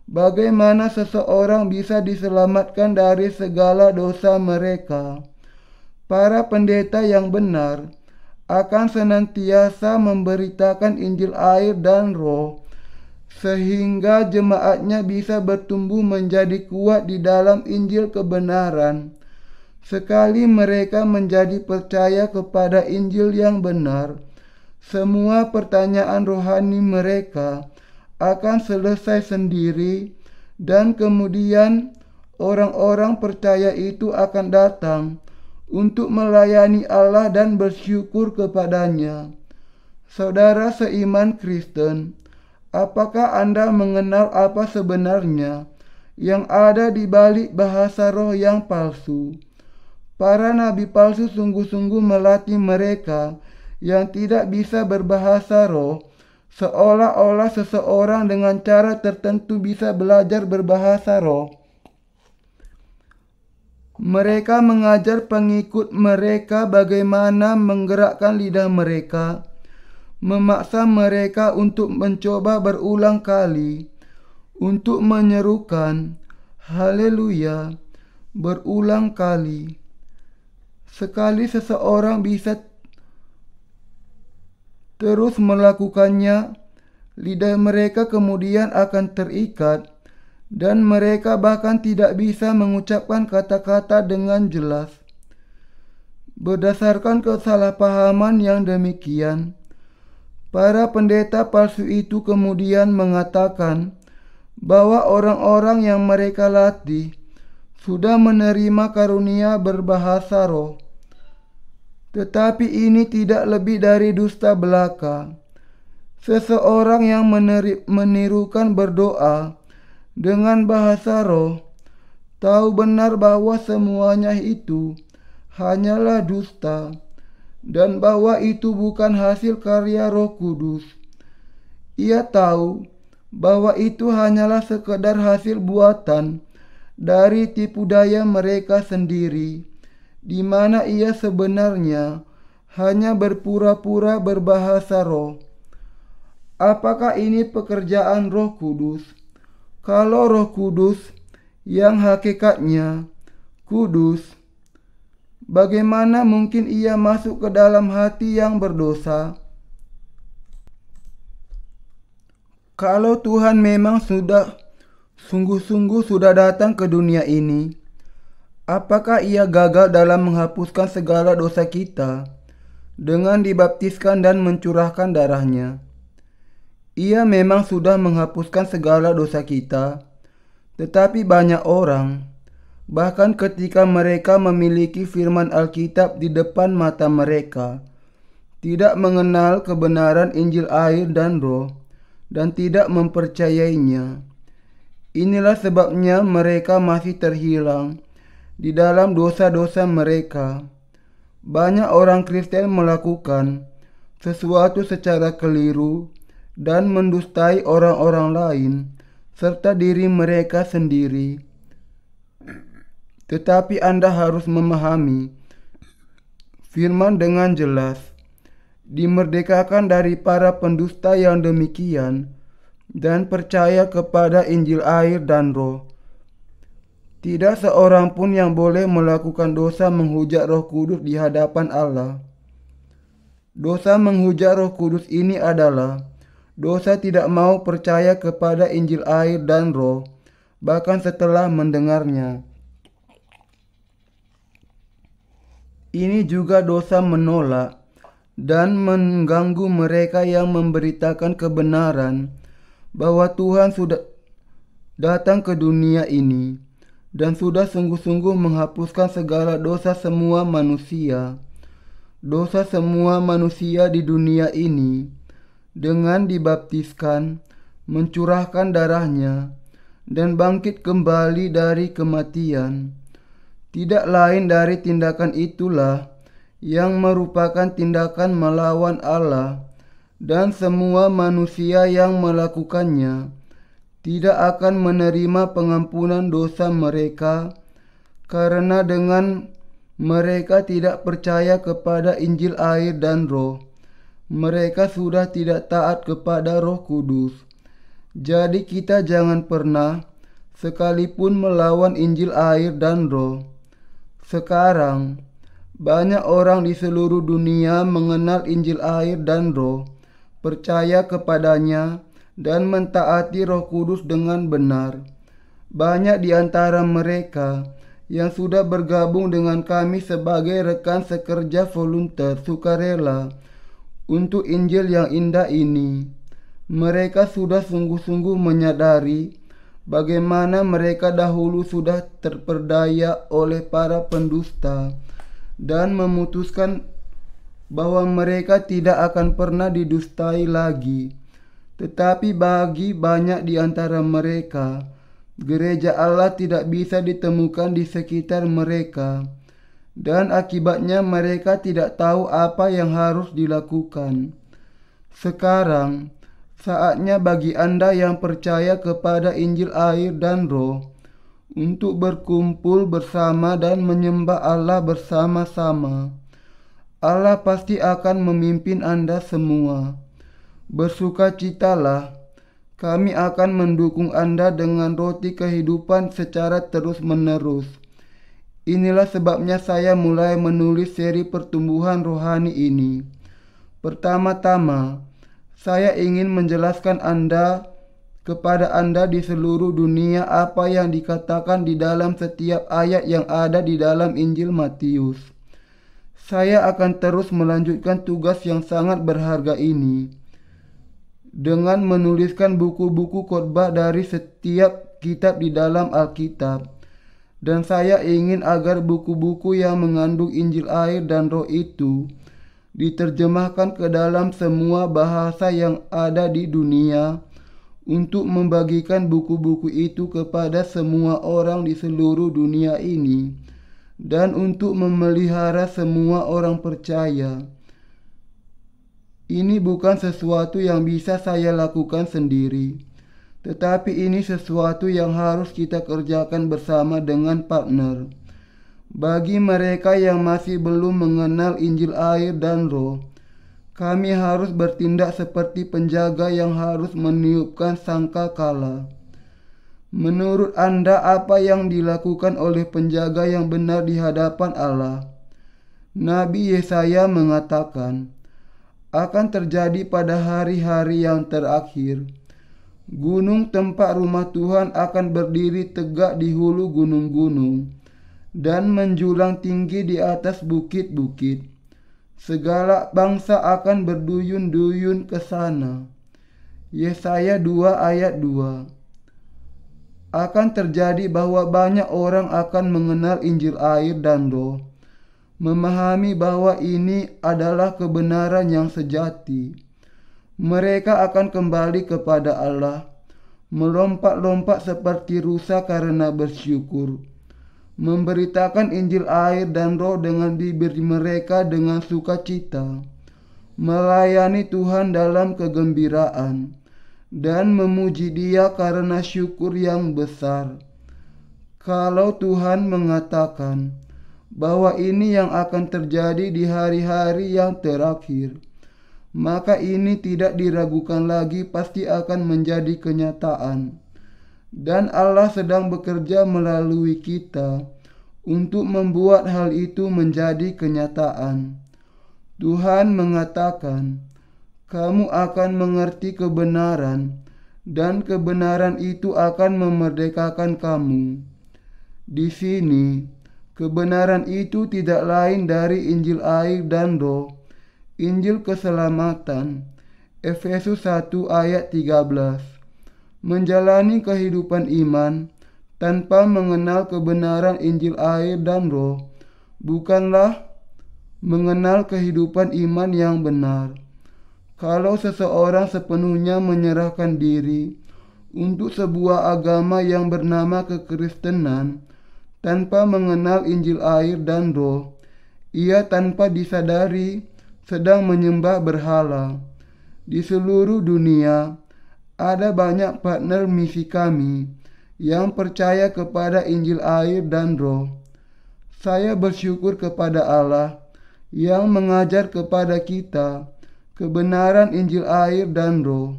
bagaimana seseorang bisa diselamatkan dari segala dosa mereka? Para pendeta yang benar akan senantiasa memberitakan Injil air dan Roh, sehingga jemaatnya bisa bertumbuh menjadi kuat di dalam Injil kebenaran. Sekali mereka menjadi percaya kepada Injil yang benar, semua pertanyaan rohani mereka akan selesai sendiri, dan kemudian orang-orang percaya itu akan datang untuk melayani Allah dan bersyukur kepadanya. Saudara seiman Kristen, apakah Anda mengenal apa sebenarnya yang ada di balik bahasa roh yang palsu? Para nabi palsu sungguh-sungguh melatih mereka yang tidak bisa berbahasa roh, seolah-olah seseorang dengan cara tertentu bisa belajar berbahasa roh. Mereka mengajar pengikut mereka bagaimana menggerakkan lidah mereka, memaksa mereka untuk mencoba berulang kali, untuk menyerukan haleluya berulang kali. Sekali seseorang bisa terus melakukannya, lidah mereka kemudian akan terikat, dan mereka bahkan tidak bisa mengucapkan kata-kata dengan jelas. Berdasarkan kesalahpahaman yang demikian, para pendeta palsu itu kemudian mengatakan bahwa orang-orang yang mereka latih sudah menerima karunia berbahasa roh. Tetapi ini tidak lebih dari dusta belaka. Seseorang yang menirukan berdoa dengan bahasa roh tahu benar bahwa semuanya itu hanyalah dusta dan bahwa itu bukan hasil karya Roh Kudus. Ia tahu bahwa itu hanyalah sekedar hasil buatan dari tipu daya mereka sendiri, di mana ia sebenarnya hanya berpura-pura berbahasa roh. Apakah ini pekerjaan Roh Kudus? Kalau Roh Kudus yang hakikatnya kudus, bagaimana mungkin ia masuk ke dalam hati yang berdosa? Kalau Tuhan memang sungguh-sungguh sudah datang ke dunia ini, apakah ia gagal dalam menghapuskan segala dosa kita dengan dibaptiskan dan mencurahkan darahnya? Ia memang sudah menghapuskan segala dosa kita, tetapi banyak orang, bahkan ketika mereka memiliki firman Alkitab di depan mata mereka, tidak mengenal kebenaran Injil air dan roh dan tidak mempercayainya. Inilah sebabnya mereka masih terhilang di dalam dosa-dosa mereka. Banyak orang Kristen melakukan sesuatu secara keliru dan mendustai orang-orang lain serta diri mereka sendiri. Tetapi Anda harus memahami firman dengan jelas. Dimerdekakan dari para pendusta yang demikian dan percaya kepada Injil air dan roh. Tidak seorang pun yang boleh melakukan dosa menghujat Roh Kudus di hadapan Allah. Dosa menghujat Roh Kudus ini adalah dosa tidak mau percaya kepada Injil air dan roh, bahkan setelah mendengarnya. Ini juga dosa menolak dan mengganggu mereka yang memberitakan kebenaran bahwa Tuhan sudah datang ke dunia ini dan sudah sungguh-sungguh menghapuskan segala dosa semua manusia. Dosa semua manusia di dunia ini dengan dibaptiskan, mencurahkan darahnya, dan bangkit kembali dari kematian. Tidak lain dari tindakan itulah yang merupakan tindakan melawan Allah, dan semua manusia yang melakukannya tidak akan menerima pengampunan dosa mereka, karena dengan mereka tidak percaya kepada Injil air dan roh. Mereka sudah tidak taat kepada Roh Kudus. Jadi kita jangan pernah sekalipun melawan Injil air dan roh. Sekarang banyak orang di seluruh dunia mengenal Injil air dan roh, percaya kepadanya dan mentaati Roh Kudus dengan benar. Banyak di antara mereka yang sudah bergabung dengan kami sebagai rekan sekerja volunteer sukarela untuk Injil yang indah ini. Mereka sudah sungguh-sungguh menyadari bagaimana mereka dahulu sudah terperdaya oleh para pendusta dan memutuskan bahwa mereka tidak akan pernah didustai lagi. Tetapi bagi banyak di antara mereka, gereja Allah tidak bisa ditemukan di sekitar mereka, dan akibatnya mereka tidak tahu apa yang harus dilakukan. Sekarang, saatnya bagi Anda yang percaya kepada Injil air dan roh untuk berkumpul bersama dan menyembah Allah bersama-sama. Allah pasti akan memimpin Anda semua. Bersukacitalah, kami akan mendukung Anda dengan roti kehidupan secara terus-menerus. Inilah sebabnya saya mulai menulis seri pertumbuhan rohani ini. Pertama-tama, saya ingin menjelaskan kepada Anda di seluruh dunia apa yang dikatakan di dalam setiap ayat yang ada di dalam Injil Matius. Saya akan terus melanjutkan tugas yang sangat berharga ini dengan menuliskan buku-buku khotbah dari setiap kitab di dalam Alkitab. Dan saya ingin agar buku-buku yang mengandung Injil air dan Roh itu diterjemahkan ke dalam semua bahasa yang ada di dunia, untuk membagikan buku-buku itu kepada semua orang di seluruh dunia ini, dan untuk memelihara semua orang percaya. Ini bukan sesuatu yang bisa saya lakukan sendiri, tetapi ini sesuatu yang harus kita kerjakan bersama dengan partner. Bagi mereka yang masih belum mengenal Injil air dan Roh, kami harus bertindak seperti penjaga yang harus meniupkan sangkakala. Menurut Anda, apa yang dilakukan oleh penjaga yang benar di hadapan Allah? Nabi Yesaya mengatakan, akan terjadi pada hari-hari yang terakhir, gunung tempat rumah Tuhan akan berdiri tegak di hulu gunung-gunung dan menjulang tinggi di atas bukit-bukit. Segala bangsa akan berduyun-duyun ke sana. Yesaya 2 ayat 2. Akan terjadi bahwa banyak orang akan mengenal Injil air dan Roh, memahami bahwa ini adalah kebenaran yang sejati. Mereka akan kembali kepada Allah, melompat-lompat seperti rusa karena bersyukur, memberitakan Injil air dan Roh dengan bibir mereka dengan sukacita, melayani Tuhan dalam kegembiraan, dan memuji Dia karena syukur yang besar. Kalau Tuhan mengatakan bahwa ini yang akan terjadi di hari-hari yang terakhir, maka ini tidak diragukan lagi, pasti akan menjadi kenyataan. Dan Allah sedang bekerja melalui kita untuk membuat hal itu menjadi kenyataan. Tuhan mengatakan, kamu akan mengerti kebenaran, dan kebenaran itu akan memerdekakan kamu. Di sini, kebenaran itu tidak lain dari Injil air dan Roh, Injil keselamatan. Efesus 1 ayat 13. Menjalani kehidupan iman tanpa mengenal kebenaran Injil air dan Roh bukanlah mengenal kehidupan iman yang benar. Kalau seseorang sepenuhnya menyerahkan diri untuk sebuah agama yang bernama kekristenan tanpa mengenal Injil air dan Roh, ia tanpa disadari sedang menyembah berhala. Di seluruh dunia ada banyak partner misi kami yang percaya kepada Injil air dan Roh. Saya bersyukur kepada Allah yang mengajar kepada kita kebenaran Injil air dan Roh.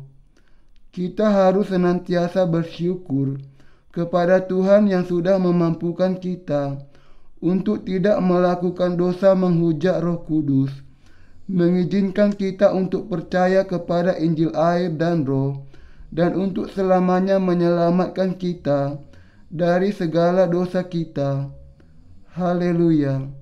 Kita harus senantiasa bersyukur kepada Tuhan yang sudah memampukan kita untuk tidak melakukan dosa menghujat Roh Kudus, mengizinkan kita untuk percaya kepada Injil air dan Roh, dan untuk selamanya menyelamatkan kita dari segala dosa kita. Haleluya.